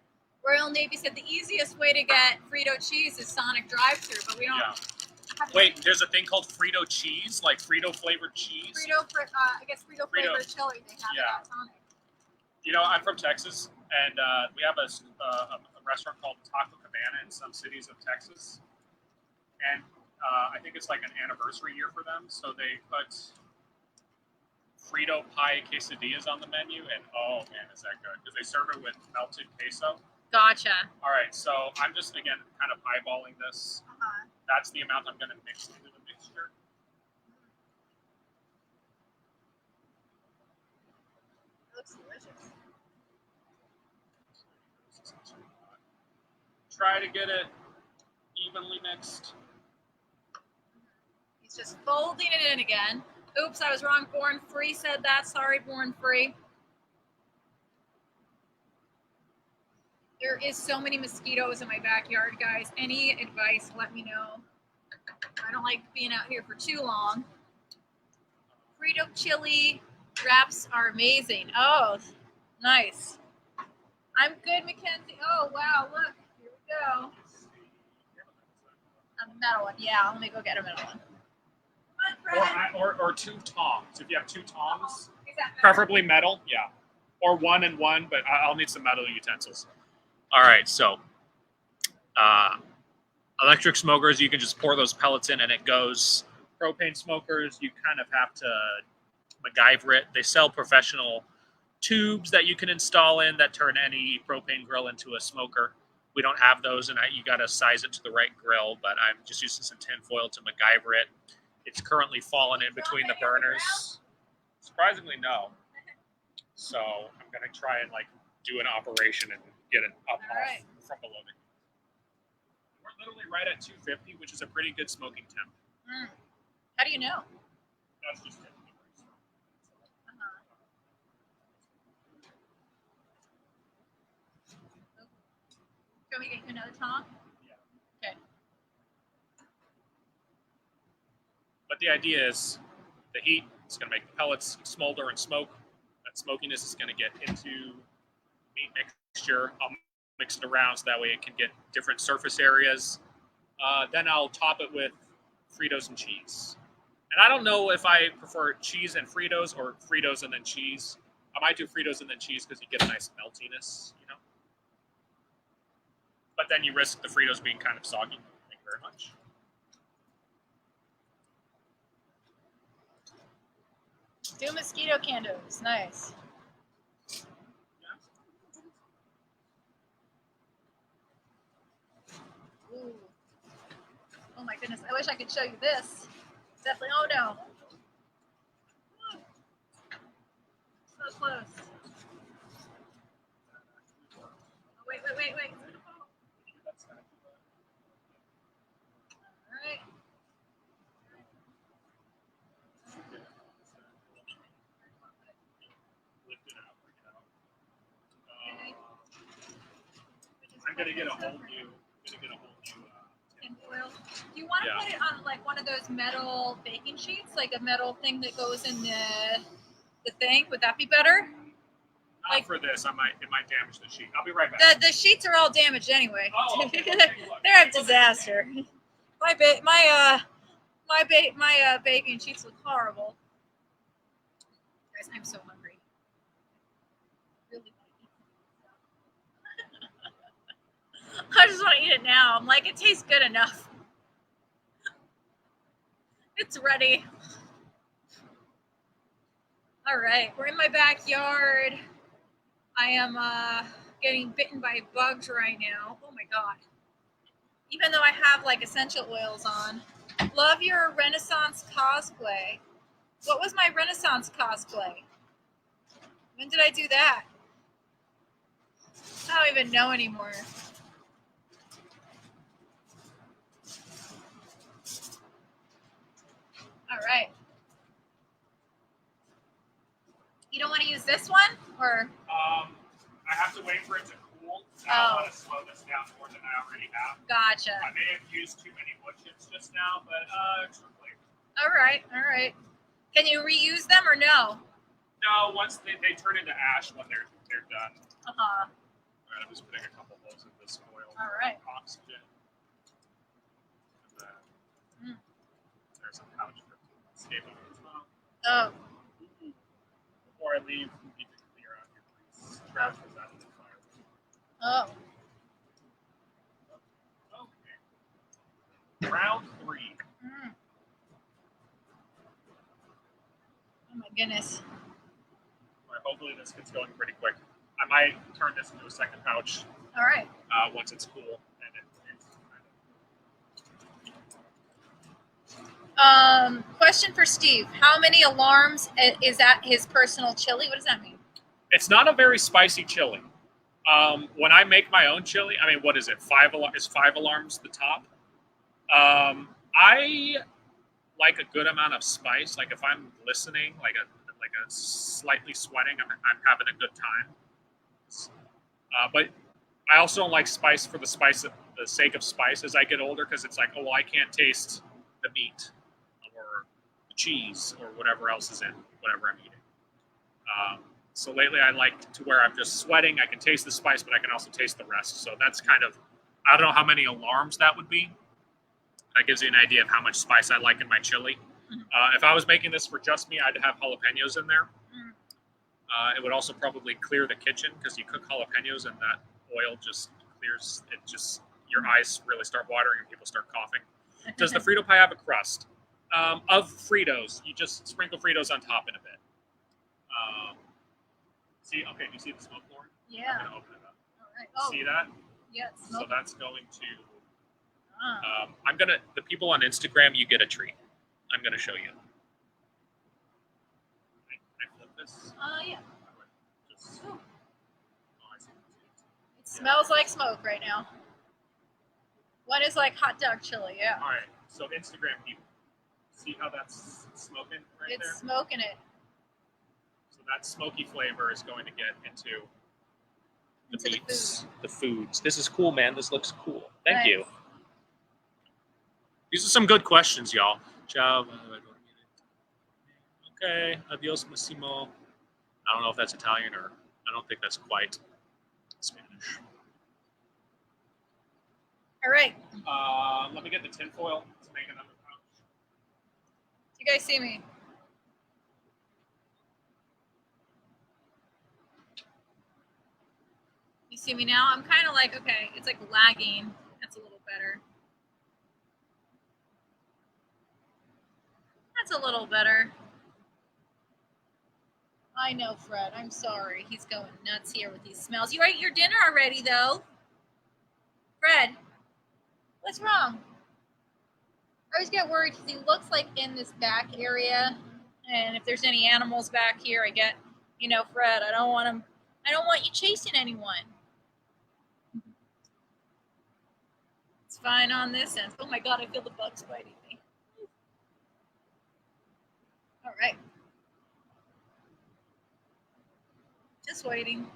Royal Navy said the easiest way to get Frito cheese is Sonic drive-through, but we don't. Yeah. Have Wait, there's a thing called Frito cheese, like Frito flavored cheese. I guess Frito flavored chili. They have it Yeah. at Sonic. You know, I'm from Texas, and we have a restaurant called Taco Cabana in some cities of Texas, and I think it's like an anniversary year for them, so they put Frito pie quesadillas on the menu, and oh man, is that good, because they serve it with melted queso. Gotcha. All right, so I'm just, again, kind of eyeballing this. That's the amount I'm going to mix into the mixture. It looks delicious. Try to get it evenly mixed. He's just folding it in again. Oops, I was wrong. Born Free said that. Sorry, Born Free. There is so many mosquitoes in my backyard, guys. Any advice, let me know. I don't like being out here for too long. Frito chili wraps are amazing. Oh, nice. I'm good, Mackenzie. Oh, wow, look. Here we go. A metal one. Yeah, let me go get a metal one. Come on, Fred. Or two tongs. If you have two tongs, Is that metal? preferably metal, yeah. Or one and one, but I'll need some metal utensils. All right, so electric smokers, you can just pour those pellets in and it goes. Propane smokers, you kind of have to MacGyver it. They sell professional tubes that you can install in that turn any propane grill into a smoker. We don't have those, and you got to size it to the right grill, but I'm just using some tin foil to MacGyver it. It's currently fallen in between the burners. Surprisingly, no. So I'm going to try and do an operation and get it up off from below the heat. We're literally right at 250, which is a pretty good smoking temp. How do you know? That's just it. Can we get you another tong? Yeah. Okay. But the idea is the heat is going to make the pellets smolder and smoke. That smokiness is going to get into meat mixture. I'll mix it around so that way it can get different surface areas. Then I'll top it with Fritos and cheese. And I don't know if I prefer cheese and Fritos or Fritos and then cheese. I might do Fritos and then cheese because you get a nice meltiness, you know. But then you risk the Fritos being kind of soggy. Thank you very much. Two mosquito candles. Nice. Ooh. Oh my goodness. I wish I could show you this. Definitely. Oh no. So close. Oh, wait. All right. I'm gonna get a whole new. Tinfoil. Do you want to put it on one of those metal baking sheets, like a metal thing that goes in the thing? Would that be better? Not for this. It might damage the sheet. I'll be right back. The sheets are all damaged anyway. Oh, okay. They're a disaster. My baking sheets look horrible. Guys, I'm so hungry. Really want to eat. I just want to eat it now. I'm like, it tastes good enough. It's ready. All right, we're in my backyard. I am getting bitten by bugs right now. Oh my god. Even though I have like essential oils on. Love your Renaissance cosplay. What was my Renaissance cosplay? When did I do that? I don't even know anymore. All right. You don't want to use this one? Or? I have to wait for it to cool. I don't want to slow this down more than I already have. Gotcha. I may have used too many wood chips just now, but extra flavor. All right, all right. Can you reuse them or no? No, once they turn into ash when they're done. Uh-huh. All right, I'm just putting a couple holes in this foil. All right. Oxygen. And then there's a pouch for escape as well. Oh. Before I leave, we need to clear out your grease. Trash is out of the fire. Oh. Okay. Round 3. Mm. Oh my goodness. All right, hopefully this gets going pretty quick. I might turn this into a second pouch All right. once it's cool. And Question for Steve. How many alarms is at his personal chili? What does that mean? it's not a very spicy chili. When I make my own chili, I mean, what is it? 5 alarms the top? I like a good amount of spice. Like if I'm listening, like a slightly sweating, I'm having a good time. But I also don't like spice for the sake of spice as I get older, because it's like, oh well, I can't taste the meat or the cheese or whatever else is in whatever I'm eating. So lately, I like to where I'm just sweating. I can taste the spice, but I can also taste the rest. So that's kind of, I don't know how many alarms that would be. That gives you an idea of how much spice I like in my chili. If I was making this for just me, I'd have jalapenos in there. It would also probably clear the kitchen, because you cook jalapenos and that oil just clears it. Just your eyes really start watering and people start coughing. Does the Frito pie have a crust? Of Fritos, you just sprinkle Fritos on top in a bit. See, okay, do you see the smoke, Lauren? Yeah. I'm gonna open it up. All right. Oh, See that? yeah. It's So smoking. that's going to. Ah. The people on Instagram, you get a treat. I'm gonna show you. Can I flip this? Yeah. Just, Ooh. I see. It smells like smoke right now. One is like hot dog chili. Yeah. All right, so Instagram people, see how that's smoking right It's there? smoking it. So that smoky flavor is going to get into the Into the meats, the foods. This is cool, man. This looks cool. Thank Nice. you. These are some good questions, y'all. Ciao. Okay. Adios, Massimo. I don't know if that's Italian, or I don't think that's quite Spanish. All right. Let me get the tinfoil to make another pouch. You guys see me? You see me now? I'm kind of like, okay, it's like lagging. That's a little better. That's a little better. I know, Fred. I'm sorry. He's going nuts here with these smells. You ate your dinner already, though. Fred, what's wrong? I always get worried because he looks like in this back area, and if there's any animals back here, I get, Fred, I don't want him. I don't want you chasing anyone. It's fine on this end. Oh my God, I feel the bugs biting me. All right. Just waiting.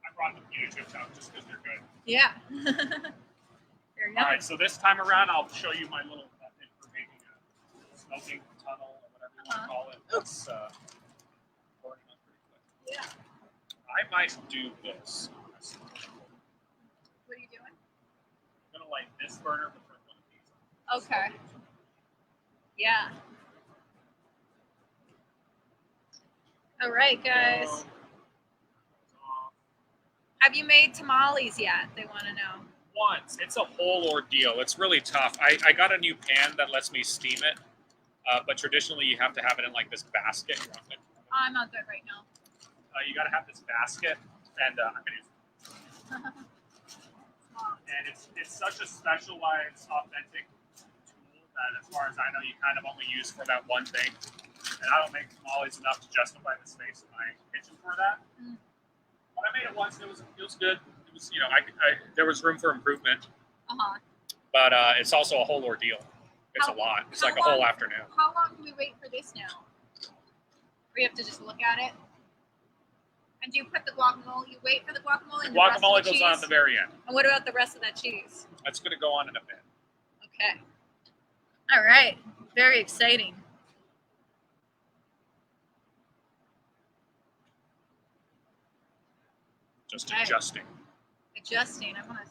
I brought the potato chips out just because they're good. Yeah. They're yummy. All right, so this time around, I'll show you my little method for making a smoking tunnel, or whatever you want to call it. That's burning up pretty quick. Yeah. I might do this. What are you doing? I'm like this burner, but for one of these. Okay. Yeah. All right, guys. Have you made tamales yet? They want to know. Once. It's a whole ordeal. It's really tough. I got a new pan that lets me steam it, but traditionally you have to have it in like this basket. I'm not good right now. You got to have this basket, and I'm gonna use and it's such a specialized, authentic tool that, as far as I know, you kind of only use for that one thing. And I don't make tamales enough to justify the space in my kitchen for that. Mm. But I made it once. And it was good. It was, there was room for improvement. Uh-huh. But it's also a whole ordeal. It's a lot. It's like a whole afternoon. How long do we wait for this now? We have to just look at it. And do you put the guacamole? You wait for the guacamole. And Guacamole the rest of the goes on at the very end. And what about the rest of that cheese? That's going to go on in a bit. Okay. All right. Very exciting. Just Okay. adjusting. Adjusting. I want to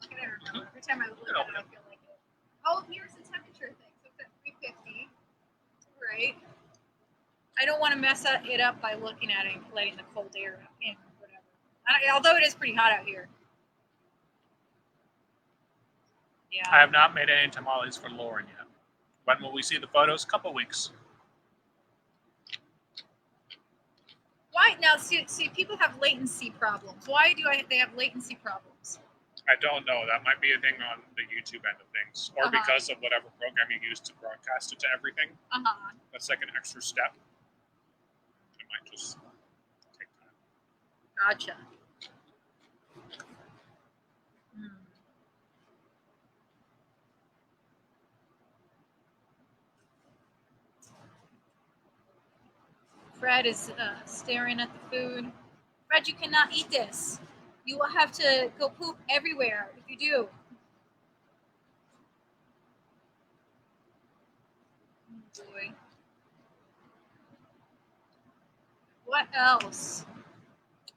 look at it. Every time I look at it, I feel like it. Oh, here's the temperature thing. So it's at 350. Right. I don't want to mess it up by looking at it and letting the cold air in or whatever. Although it is pretty hot out here. Yeah. I have not made any tamales for Lauren yet. When will we see the photos? Couple weeks. Why now? See, people have latency problems. Why do they have latency problems? I don't know. That might be a thing on the YouTube end of things, or because of whatever program you use to broadcast it to everything. That's like an extra step. It might just take time. Gotcha. Fred is staring at the food. Fred, you cannot eat this. You will have to go poop everywhere if you do. Oh boy. What else?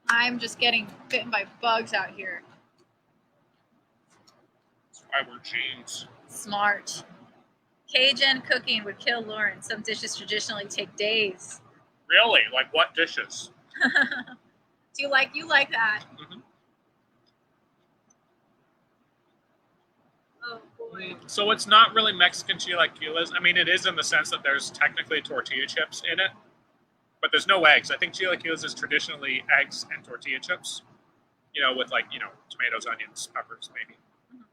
I'm just getting bitten by bugs out here. That's why we're jeans. Smart. Cajun cooking would kill Lauren. Some dishes traditionally take days. Really? Like what dishes? Do you like that? Mm-hmm. Oh boy. So it's not really Mexican chilaquiles. I mean, it is in the sense that there's technically tortilla chips in it, but there's no eggs. I think chilaquiles is traditionally eggs and tortilla chips, with tomatoes, onions, peppers, maybe. Mm-hmm.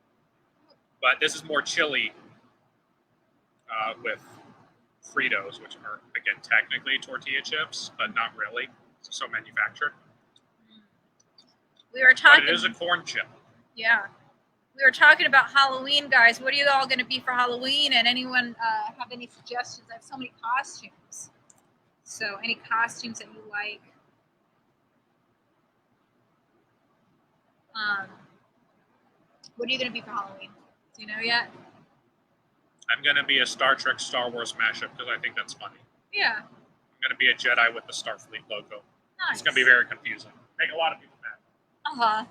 But this is more chili with Fritos, which are, again, technically tortilla chips, but not really. So manufactured. We were talking. But it is a corn chip. Yeah. We were talking about Halloween, guys. What are you all going to be for Halloween? And anyone have any suggestions? I have so many costumes. So any costumes that you like? What are you going to be for Halloween? Do you know yet? I'm going to be a Star Trek Star Wars mashup because I think that's funny. Yeah. I'm going to be a Jedi with the Starfleet logo. Nice. It's going to be very confusing. Make a lot of people mad. Uh-huh.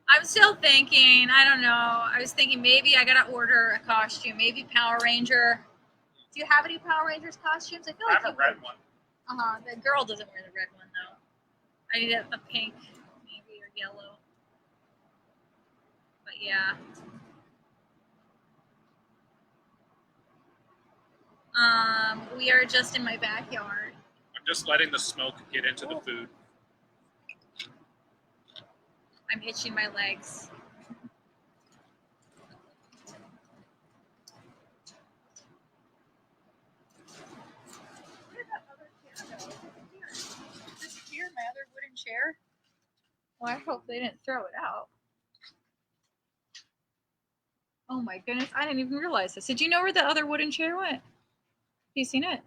I'm still thinking, I don't know. I was thinking maybe I got to order a costume. Maybe Power Ranger. Do you have any Power Rangers costumes? I feel like I have a red one. Uh-huh. The girl doesn't wear the red one, though. I need a pink, maybe, or yellow. But yeah. We are just in my backyard. I'm just letting the smoke get into the food. I'm itching my legs. Where did that other chair go? This here, my other wooden chair. Well, I hope they didn't throw it out. Oh my goodness, I didn't even realize this. Did you know where the other wooden chair went? Have you seen it?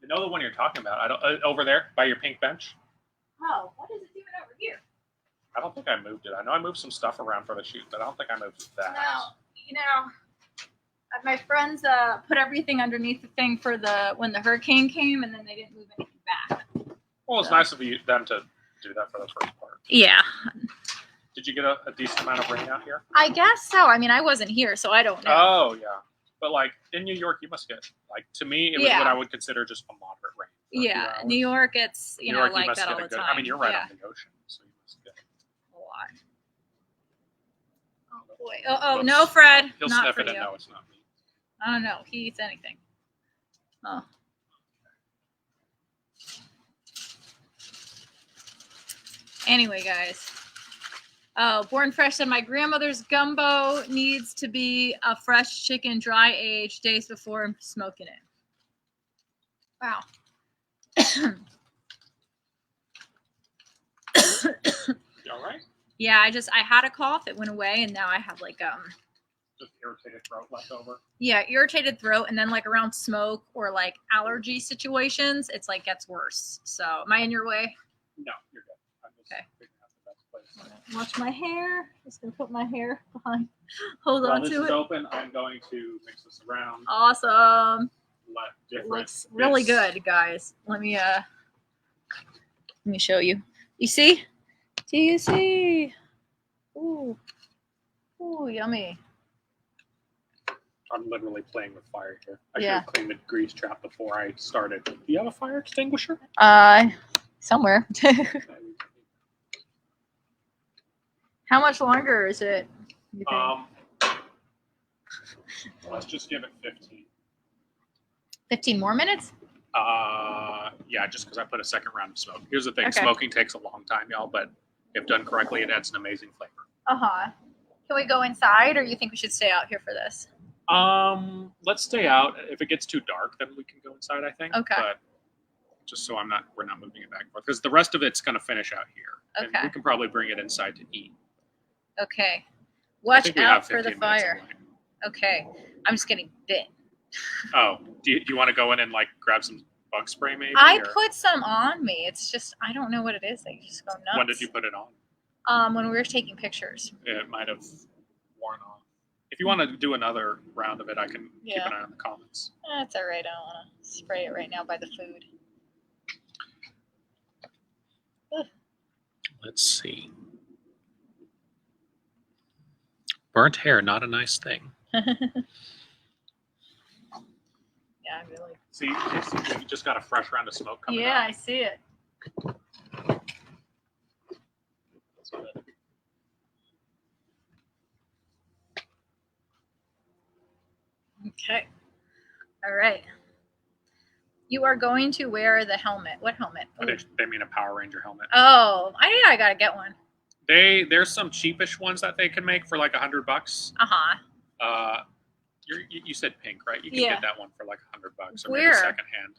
You know the one you're talking about? I don't. Over there by your pink bench. Oh, what is it doing over here? I don't think I moved it. I know I moved some stuff around for the shoot, but I don't think I moved that. No, my friends put everything underneath the thing for when the hurricane came, and then they didn't move anything back. Well, it's nice of them to do that for the first part. Yeah, Did you get a decent amount of rain out here? I guess so. I mean, I wasn't here, so I don't know. Oh yeah, but like in New York, you must get like to me, it was Yeah. what I would consider just a moderate rain. For a few Yeah, hours. New York, it's New York, you like must that get all a the good. time. I mean, you're right Yeah. on the ocean, so you must get A lot. Oh boy. Oh Whoops. no, Fred. He'll Not sniff for it and you. know it's not me. I don't know. He eats anything. Oh. Anyway, guys. Oh, Born Fresh said my grandmother's gumbo needs to be a fresh chicken, dry aged days before I'm smoking it. Wow. You all right? Yeah, I had a cough. It went away, and now I have like Just irritated throat left over. yeah, irritated throat, and then like around smoke or like allergy situations, it's like gets worse. So, am I in your way? No, you're good. I'm just Okay. figuring out the best place. Watch my hair. Just gonna put my hair behind. Hold While on this to is it. open, I'm going to mix this around. Awesome. Let different Looks really bits- good, guys. Let me show you. You see? Do you see? Ooh. Ooh, yummy. I'm literally playing with fire here. I should Yeah. have cleaned the grease trap before I started. Do you have a fire extinguisher? Somewhere. How much longer is it? You think? Let's just give it 15. 15 more minutes? Yeah, just because I put a second round of smoke. Here's the thing: Okay. smoking takes a long time, y'all, but if done correctly, it adds an amazing flavor. Uh-huh. Can we go inside, or you think we should stay out here for this? Let's stay out. If it gets too dark, then we can go inside, I think. Okay. But just so we're not moving it back and forth, because the rest of it's going to finish out here. Okay. And we can probably bring it inside to eat. Okay. I Watch think we have out for the 15 minutes fire. away. Okay. I'm just getting bit. Oh, do you want to go in and like grab some bug spray maybe? I or put some on me. It's just I don't know what it is. They just go nuts. when did you put it on? When we were taking pictures. It might have worn off. If you want to do another round of it, I can keep Yeah. an eye on the comments. That's all right. I don't want to spray it right now by the food. Let's see. Burnt hair, not a nice thing. Yeah, I really. See, you just got a fresh round of smoke coming Yeah, out. I see it. That's good. Okay. All right. You are going to wear the helmet. What helmet? They mean a Power Ranger helmet. Oh, I gotta get one. There's some cheapish ones that they can make for like $100. Uh-huh. You said pink, right? You can Yeah. get that one for like $100 or Where? maybe secondhand.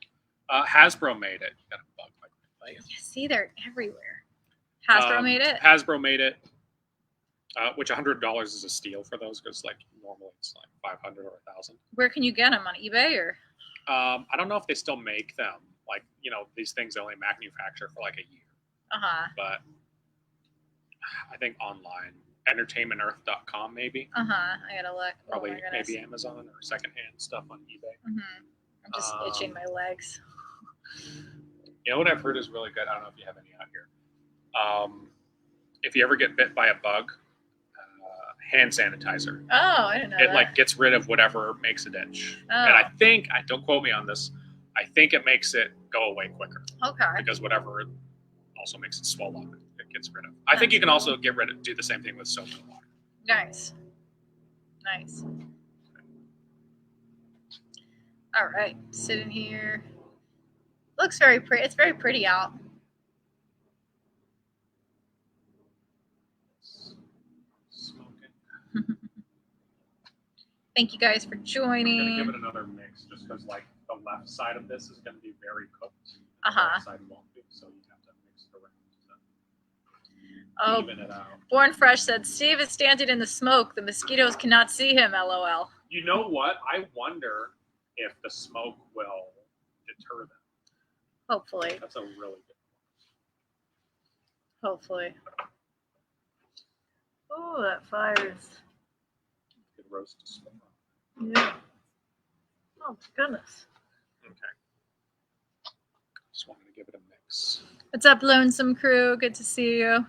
Hasbro made it. You got a bug like that. Yeah, see, they're everywhere. Hasbro made it? Hasbro made it. Which $100 is a steal for those because like normally it's like 500 or 1,000. Where can you get them? On eBay or? I don't know if they still make them. Like these things they only manufacture for like a year. Uh-huh. But I think online, entertainmentearth.com maybe. Uh-huh. I gotta look. Probably Oh my goodness. maybe Amazon or secondhand stuff on eBay. Mm-hmm. I'm just itching my legs. You know what I've heard is really good? I don't know if you have any out here. If you ever get bit by a bug, hand sanitizer. Oh, I didn't know It that. like gets rid of whatever makes it itch. Oh. And I think, don't quote me on this, I think it makes it go away quicker Okay. because whatever also makes it swell up, it gets rid of. I think you can also do the same thing with soap and water. Nice. Nice. All right. Sitting here. Looks very pretty. It's very pretty out. Smoking. Thank you guys for I'm joining. gonna give it another mix just because like the left side of this is gonna be very cooked. Uh-huh. The right side won't be, so you have to mix it around Oh, to even it out. Born Fresh said, Steve is standing in the smoke. The mosquitoes cannot see him, LOL. You know what? I wonder if the smoke will deter them. Hopefully. That's a really good Hopefully. Oh, that fires. good roast to smoke. Yeah. Oh, my goodness. Okay. Just wanted to give it a mix. What's up, Lonesome Crew? Good to see you.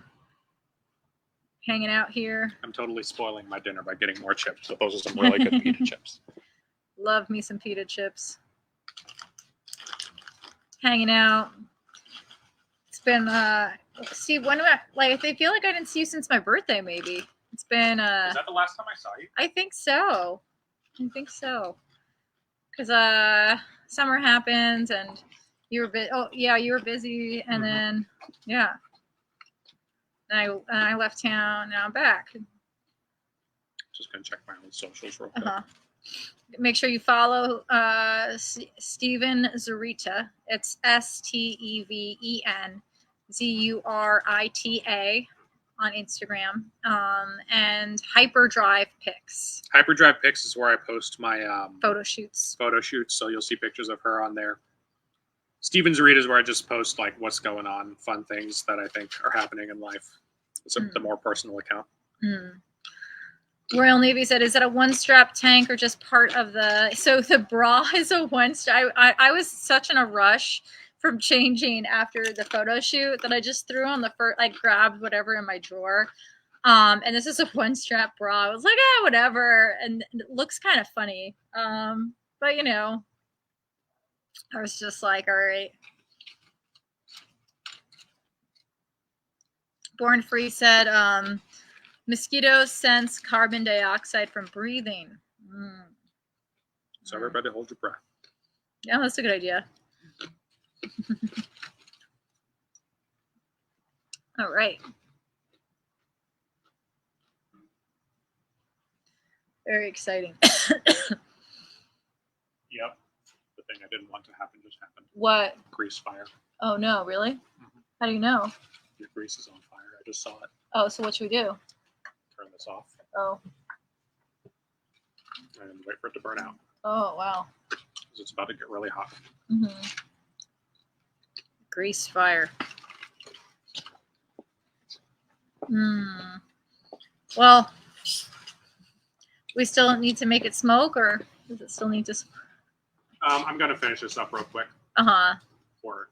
hanging out here. I'm totally spoiling my dinner by getting more chips. So those are some really good pita chips. Love me some pita chips. Hanging out. It's been Steve, when I feel like I didn't see you since my birthday, maybe. It's been Is that the last time I saw you? I think so. Cause summer happened and you were you were busy and then and I left town. Now I'm back. Just gonna check my own socials real quick. Make sure you follow Steven Zurita. It's StevenZurita on Instagram. And Hyperdrive Pics. Hyperdrive Pics is where I post my Photo shoots. So you'll see pictures of her on there. Steven Zurita is where I just post like what's going on, fun things that I think are happening in life. It's the more personal account. Royal Navy said, is it a one-strap tank or just part of the... So the bra is a one-strap. I was such in a rush from changing after the photo shoot that I just threw on the first... I grabbed whatever in my drawer. And this is a one-strap bra. I was like, whatever. And it looks kind of funny. But, you know, I was just like, all right. Born Free said... mosquitoes sense carbon dioxide from breathing. So everybody hold your breath. Yeah, that's a good idea. All right. Very exciting. Yep. The thing I didn't want to happen just happened. What? Grease fire. Oh, no, really? How do you know? Your grease is on fire. I just saw it. Oh, so what should we do? Turn this off Oh. and wait for it to burn out. Oh, wow. Because it's about to get really hot. Grease fire. Well, we still need to make it smoke, or does it still need to... I'm going to finish this up real quick before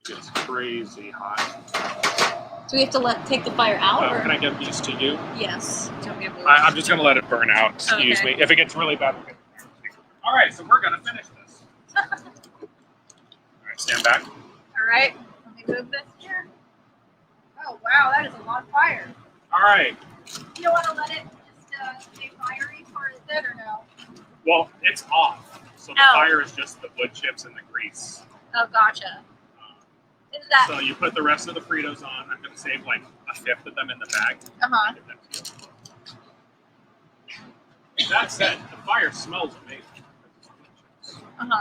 it gets crazy hot. Do we have to take the fire out? Or? Can I give these to you? Yes. Do you want me to move? I'm just going to let it burn out. Excuse me. If it gets really bad, we'll get... All right, so we're going to finish this. All right, stand back. All right. Let me move this here. Oh, wow. That is a lot of fire. All right. You don't want to let it just stay fiery for a bit, or no? Well, it's off. So the fire is just the wood chips and the grease. Oh, gotcha. Is that... So you put the rest of the Fritos on. I'm going to save like a fifth of them in the bag. That said, the fire smells amazing. And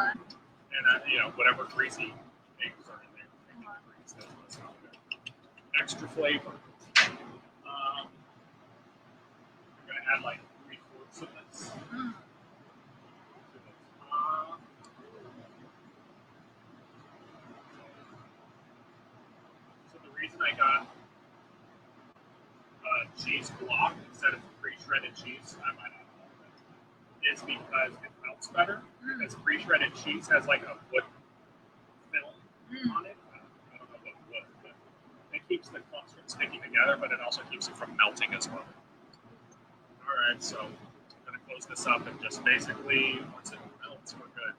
you know, whatever greasy things are in there, that's not good. Extra flavor. I'm going to add like 3/4 of this. So the reason I got cheese block instead of pre-shredded cheese, I might not know that, is because it melts better. Because pre-shredded cheese has like a wood film on it. I don't know what wood, but it keeps the clumps from sticking together, but it also keeps it from melting as well. All right, so I'm going to close this up and just basically, once it melts, we're good.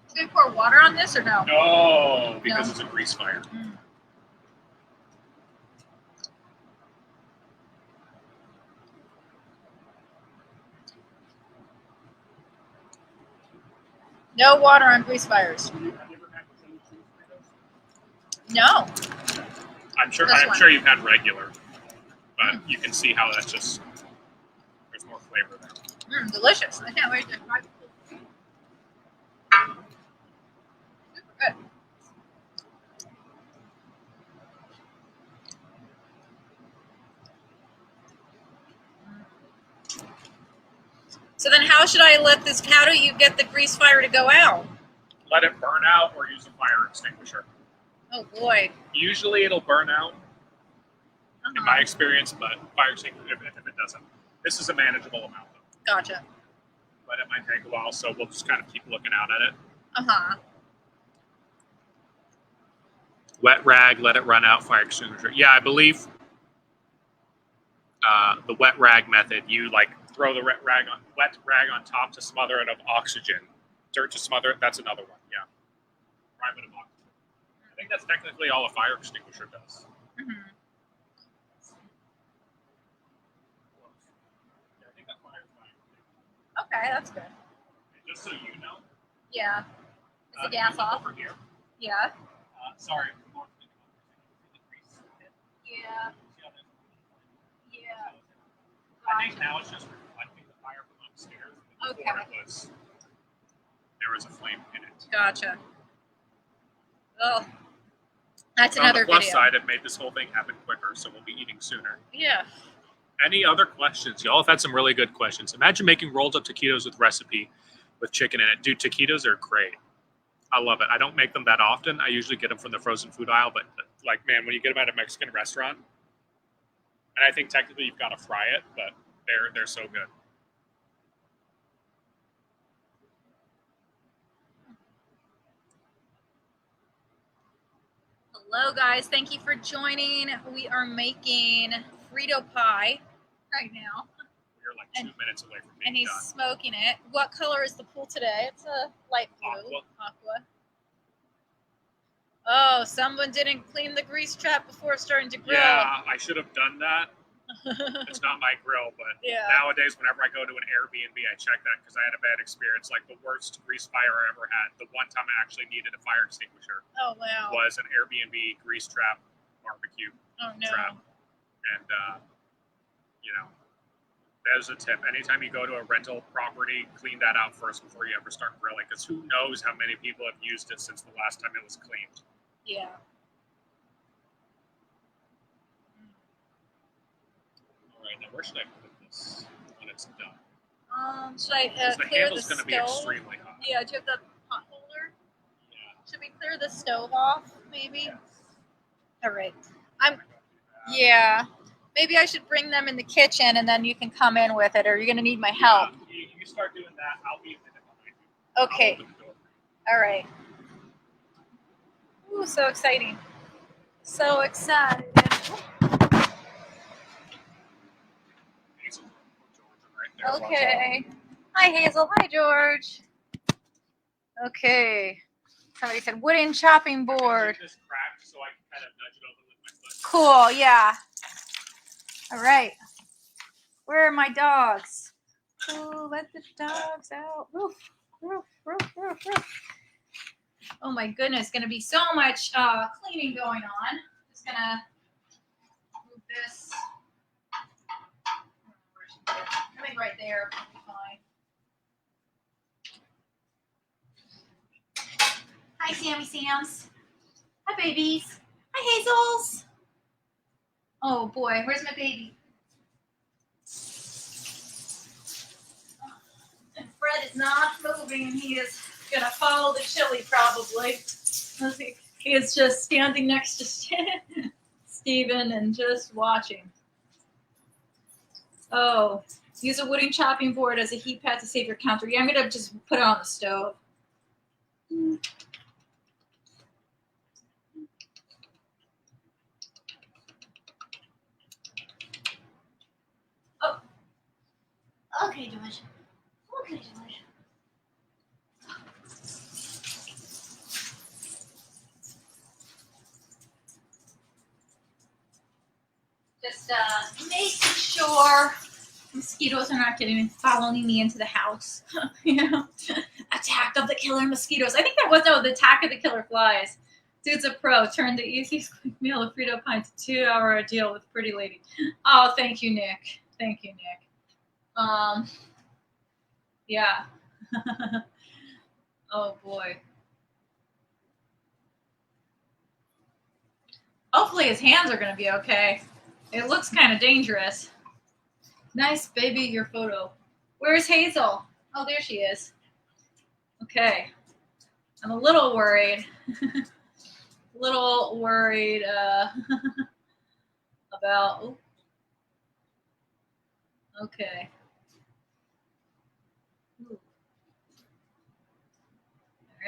Should we pour water on this or no? No, because it's a grease fire. No water on grease fires. Have you ever had chili cheese Fritos? No. I'm sure you've had regular, but you can see how that's just, there's more flavor there. Delicious. I can't wait to try it. Super good. So then how should I how do you get the grease fire to go out? Let it burn out or use a fire extinguisher. Oh boy. Usually it'll burn out, in my experience, but fire extinguisher, if it doesn't. This is a manageable amount. Gotcha. But it might take a while, so we'll just kind of keep looking out at it. Wet rag, let it run out, fire extinguisher. Yeah, I believe the wet rag method, you like throw the wet rag on top to smother it of oxygen. Dirt to smother it, that's another one, yeah. Prime it of oxygen. I think that's technically all a fire extinguisher does. Mm-hmm. Yeah, I think that fire is fine. Okay, that's good. And just so you know, Yeah. Is the gas off? over here. Yeah. Sorry. Yeah. Yeah. I think now it's just reflecting the fire from upstairs. Okay. Before there was a flame in it. Gotcha. Oh, that's On another the plus video. side, it made this whole thing happen quicker, so we'll be eating sooner. Yeah. Any other questions? Y'all have had some really good questions. Imagine making rolled up taquitos with recipe with chicken in it. Dude, taquitos are great. I love it. I don't make them that often. I usually get them from the frozen food aisle, but like, man, when you get them at a Mexican restaurant, and I think technically you've got to fry it, but they're so good. Hello, guys. Thank you for joining. We are making Frito pie right now. We're like 2 minutes away from being And he's done. smoking it. What color is the pool today? It's a light blue. Aqua. Oh, someone didn't clean the grease trap before starting to grill. Yeah, I should have done that. It's not my grill, but Yeah. nowadays, whenever I go to an Airbnb, I check that because I had a bad experience. Like the worst grease fire I ever had. The one time I actually needed a fire extinguisher Oh, wow. was an Airbnb grease trap barbecue Oh, no. trap. And, there's a tip. Anytime you go to a rental property, clean that out first before you ever start grilling, because who knows how many people have used it since the last time it was cleaned. Yeah. All right, now where should I put this when it's done? Should I Because the clear the handle's going to be stove? extremely hot. Yeah, do you have the pot holder? Yeah. Should we clear the stove off, maybe? Yes. All right. Yeah. Maybe I should bring them in the kitchen and then you can come in with it, or you're going to need my help. Yeah, you start doing that. I'll be a minute behind you. Okay. I'll open the door. All right. Ooh, so exciting. So excited. Hazel, Georgia, right there. Watch Okay. Hi, Hazel. Hi, George. Okay. Somebody said wooden chopping out. board. This cracked so I can kind of nudge it open with my foot. Cool, yeah. All right. Where are my dogs? Oh, let the dogs out. Roof, roof, roof, roof, roof. Oh my goodness, gonna be so much cleaning going on. Just gonna move this. I think right there will be fine. Hi, Sammy Sams. Hi, babies. Hi, Hazels. Oh boy, where's my baby? And Fred is not moving. He is gonna follow the chili probably. He is just standing next to Steven and just watching. Oh, use a wooden chopping board as a heat pad to save your counter. Yeah, I'm gonna just put it on the stove. Oh. Okay, George. Okay, George. Just making sure mosquitoes are not following me into the house. You know, attack of the killer mosquitoes. I think that was the attack of the killer flies. Dude's a pro. Turned the easiest quick meal of Frito pie to 2-hour deal with Pretty Lady. Oh, thank you, Nick. Thank you, Nick. Yeah. Oh boy. Hopefully his hands are gonna be okay. It looks kind of dangerous. Nice, baby, your photo. Where's Hazel? Oh, there she is. Okay. I'm a little worried. About. Ooh. Okay. Ooh.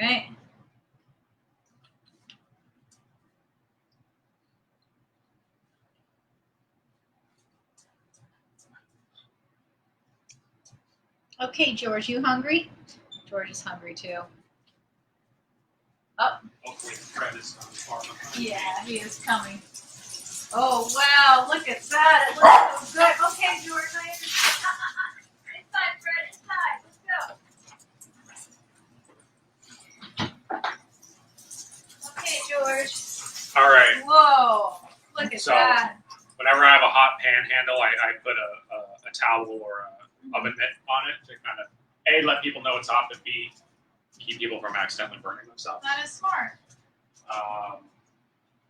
All right. Okay, George, you hungry? George is hungry too. Oh, Hopefully, Fred is not far behind. yeah, he is coming. Oh, wow, look at that. It looks so good. Okay, George, I understand. Inside, Fred, inside. Let's go. Okay, George. All right. Whoa, look at So, that. Whenever I have a hot pan handle, I put a towel or a oven mitt on it to kind of A, let people know it's hot, but B, keep people from accidentally burning themselves. That is smart.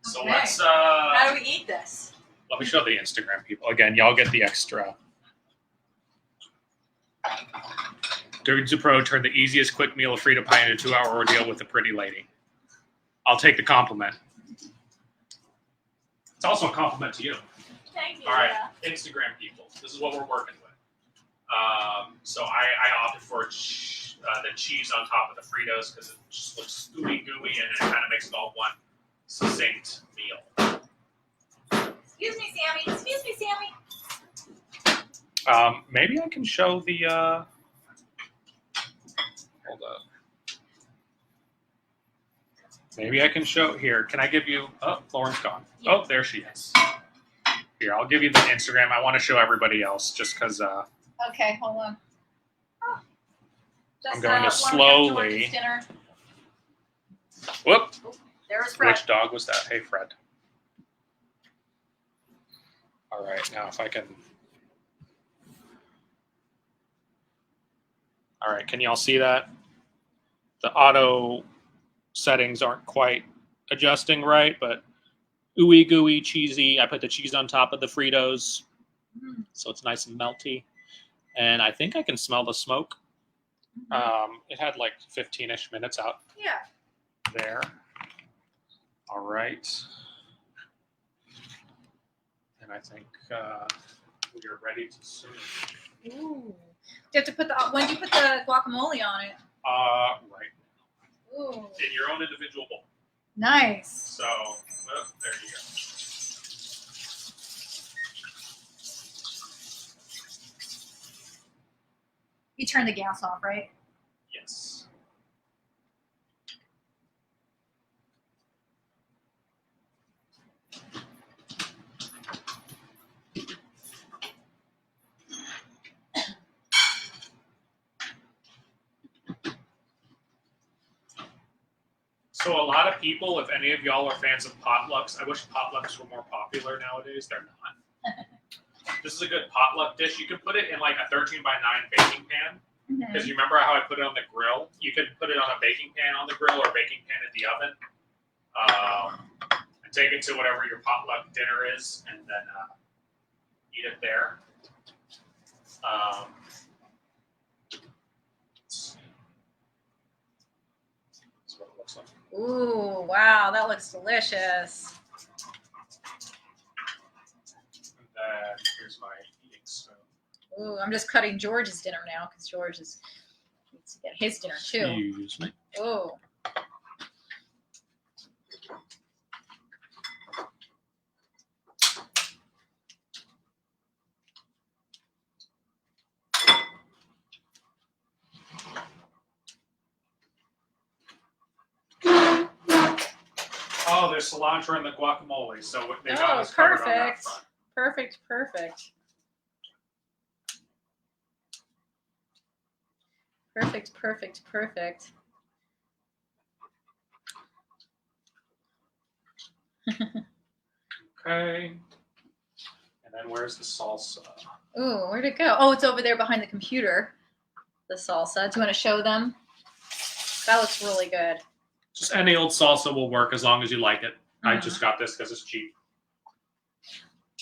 So Okay. let's How do we eat this? let me show the Instagram people again. Y'all get the extra. Dirty to Pro turned the easiest quick meal of Frito pie into a 2-hour ordeal with a pretty lady. I'll take the compliment. It's also a compliment to you. Thank you. All right, Instagram people. This is what we're working with. So I opted for the cheese on top of the Fritos because it just looks gooey and it kind of makes it all one succinct meal. Excuse me, Sammy. Excuse me, Sammy. Maybe I can show the. Hold up. Maybe I can show here. Can I give you? Oh, Lauren's gone. Yeah. Oh, there she is. Here, I'll give you the Instagram. I want to show everybody else just because. Okay, hold on. Oh. I'm going to warming up slowly- George's dinner. Whoop! There's Fred. Which dog was that? Hey, Fred. All right, now if I can. All right, can y'all see that? The auto settings aren't quite adjusting right, but ooey gooey cheesy. I put the cheese on top of the Fritos, so it's nice and melty. And I think I can smell the smoke. It had like 15-ish minutes out Yeah. there. All right. And I think we are ready to serve. Ooh. You have to put the when do you put the guacamole on it? Right. Ooh. In your own individual bowl. Nice. So, there you go. You turn the gas off, right? Yes. So a lot of people, if any of y'all are fans of potlucks, I wish potlucks were more popular nowadays. They're not. This is a good potluck dish. You can put it in like a 13 by 9 baking pan. Because you remember how I put it on the grill? You could put it on a baking pan on the grill or a baking pan in the oven. And take it to whatever your potluck dinner is and then eat it there. That's what it looks like. Ooh, wow, that looks delicious. And then here's my eating spoon. Ooh, I'm just cutting George's dinner now because George needs to get his dinner too. Excuse me. Ooh. Oh, there's cilantro in the guacamole, so they got Oh, us covered on that perfect. front. Perfect, perfect. Perfect, perfect, perfect. Okay. And then where's the salsa? Ooh, where'd it go? Oh, it's over there behind the computer. The salsa. Do you want to show them? That looks really good. Just any old salsa will work as long as you like it. I Mhm. just got this because it's cheap.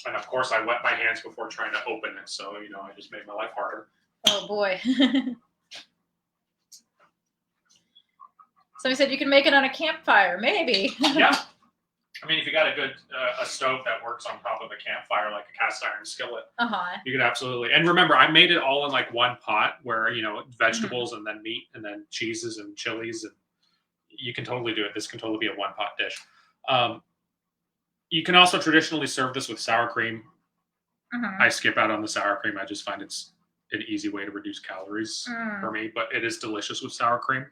And of course, I wet my hands before trying to open it, so I just made my life harder. Oh boy. Somebody said you can make it on a campfire. Maybe. Yeah. I mean, if you got a good a stove that works on top of a campfire, like a cast iron skillet, Uh-huh. you could absolutely. And remember, I made it all in like one pot, where vegetables and then meat and then cheeses and chilies, and you can totally do it. This can totally be a one pot dish. You can also traditionally serve this with sour cream. Uh-huh. I skip out on the sour cream. I just find it's an easy way to reduce calories Mm. for me, but it is delicious with sour cream.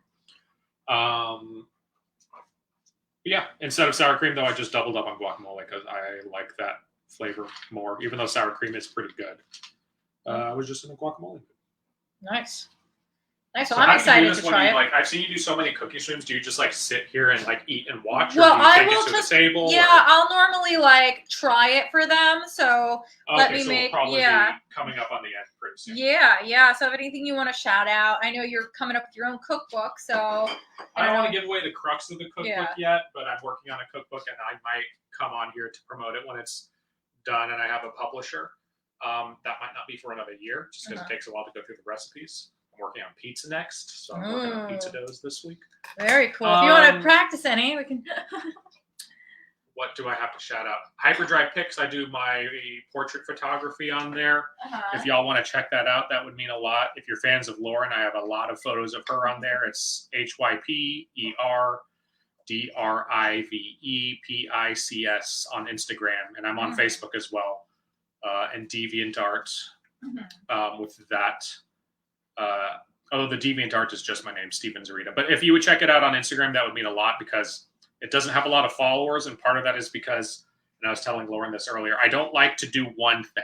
Yeah, instead of sour cream though, I just doubled up on guacamole because I like that flavor more, even though sour cream is pretty good. I was just in a guacamole. Nice. Nice. So Well, I'm how do you do excited this to when try you, it. like, I've seen you do so many cooking streams. Do you just like sit here and like eat and watch, Well, or do you I take will it to just- the table? Yeah, or- I'll normally like try it for them. So let Okay, me so make- we'll probably yeah. be coming up on the end pretty soon. yeah. So if anything you want to shout out, I know you're coming up with your own cookbook. So I don't want to give away the crux of the cookbook Yeah. yet, but I'm working on a cookbook, and I might come on here to promote it when it's done and I have a publisher. That might not be for another year, just because it takes a while to go through the recipes. I'm working on pizza next, so I'm working on pizza doughs this week. very cool. If you want to practice any, we can. What do I have to shout out? Hyperdrive Pics. I do my portrait photography on there. If y'all want to check that out, that would mean a lot. If you're fans of Lauren, I have a lot of photos of her on there. It's HYPERDRIVEPICS on Instagram, and I'm on Facebook as well, and DeviantArt with that. Although the DeviantArt is just my name, Steven Zarita. But if you would check it out on Instagram, that would mean a lot because it doesn't have a lot of followers, and part of that is because, and I was telling Lauren this earlier, I don't like to do one thing.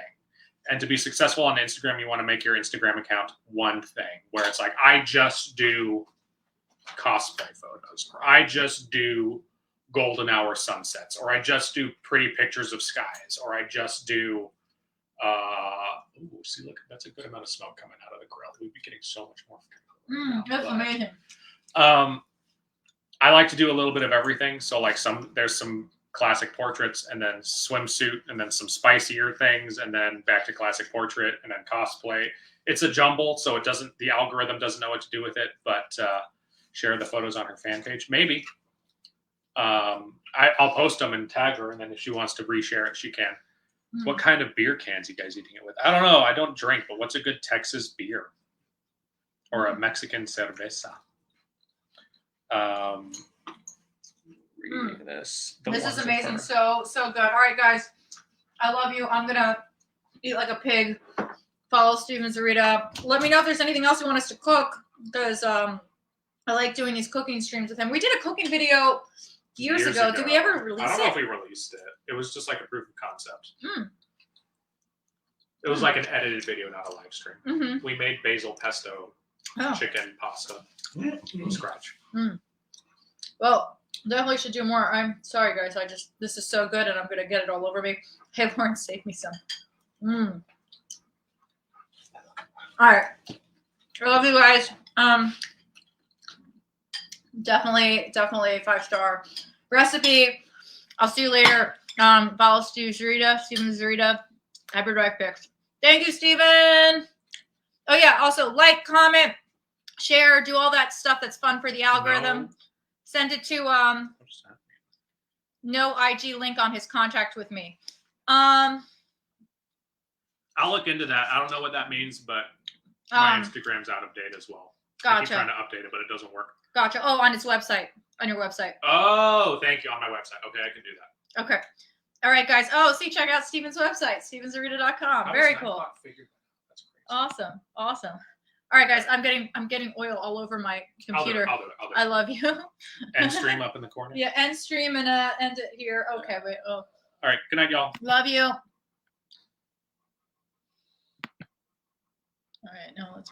And to be successful on Instagram, you want to make your Instagram account one thing, where it's like, I just do cosplay photos, or I just do golden hour sunsets, or I just do pretty pictures of skies, or I just do ooh, see, look, that's a good amount of smoke coming out of the grill. We'd be getting so much more. That's amazing. I like to do a little bit of everything. So like there's some classic portraits, and then swimsuit, and then some spicier things, and then back to classic portrait, and then cosplay. It's a jumble, so the algorithm doesn't know what to do with it, but share the photos on her fan page. Maybe. I'll post them and tag her, and then if she wants to reshare it, she can. What kind of beer cans you guys eating it with? I don't know. I don't drink, but what's a good Texas beer? Or a Mexican cerveza? Reading this. This is amazing. So good. All right, guys. I love you. I'm going to eat like a pig. Follow Steven Zarita. Let me know if there's anything else you want us to cook, because I like doing these cooking streams with him. We did a cooking video years ago. Did we ever release it? I don't know if we released it. It was just like a proof of concept. It was like an edited video, not a live stream. We made basil pesto chicken pasta from scratch. Well, definitely should do more. I'm sorry, guys. This is so good, and I'm going to get it all over me. Hey, Lauren, save me some. All right. I love you guys. Definitely 5-star recipe. I'll see you later. Follow Steven Zarita, Hyperdrive Pics. Thank you, Steven. Oh yeah, also like, comment, share, do all that stuff that's fun for the algorithm. No. Send it to no IG link on his contact with me. I'll look into that. I don't know what that means, but my Instagram's out of date as well. I keep trying to update it, but it doesn't work. Gotcha. Oh, on its website. On your website. Oh, thank you. On my website. Okay, I can do that. Okay. All right, guys. Oh, see, check out Steven's website, stevenzarita.com. Very cool. That's crazy. Awesome. All right, guys. I'm getting oil all over my computer. I'll do it. I love you. And stream up in the corner. Yeah, end stream and end it here. Okay, wait. Oh. All right. Good night, y'all. Love you. All right, now let's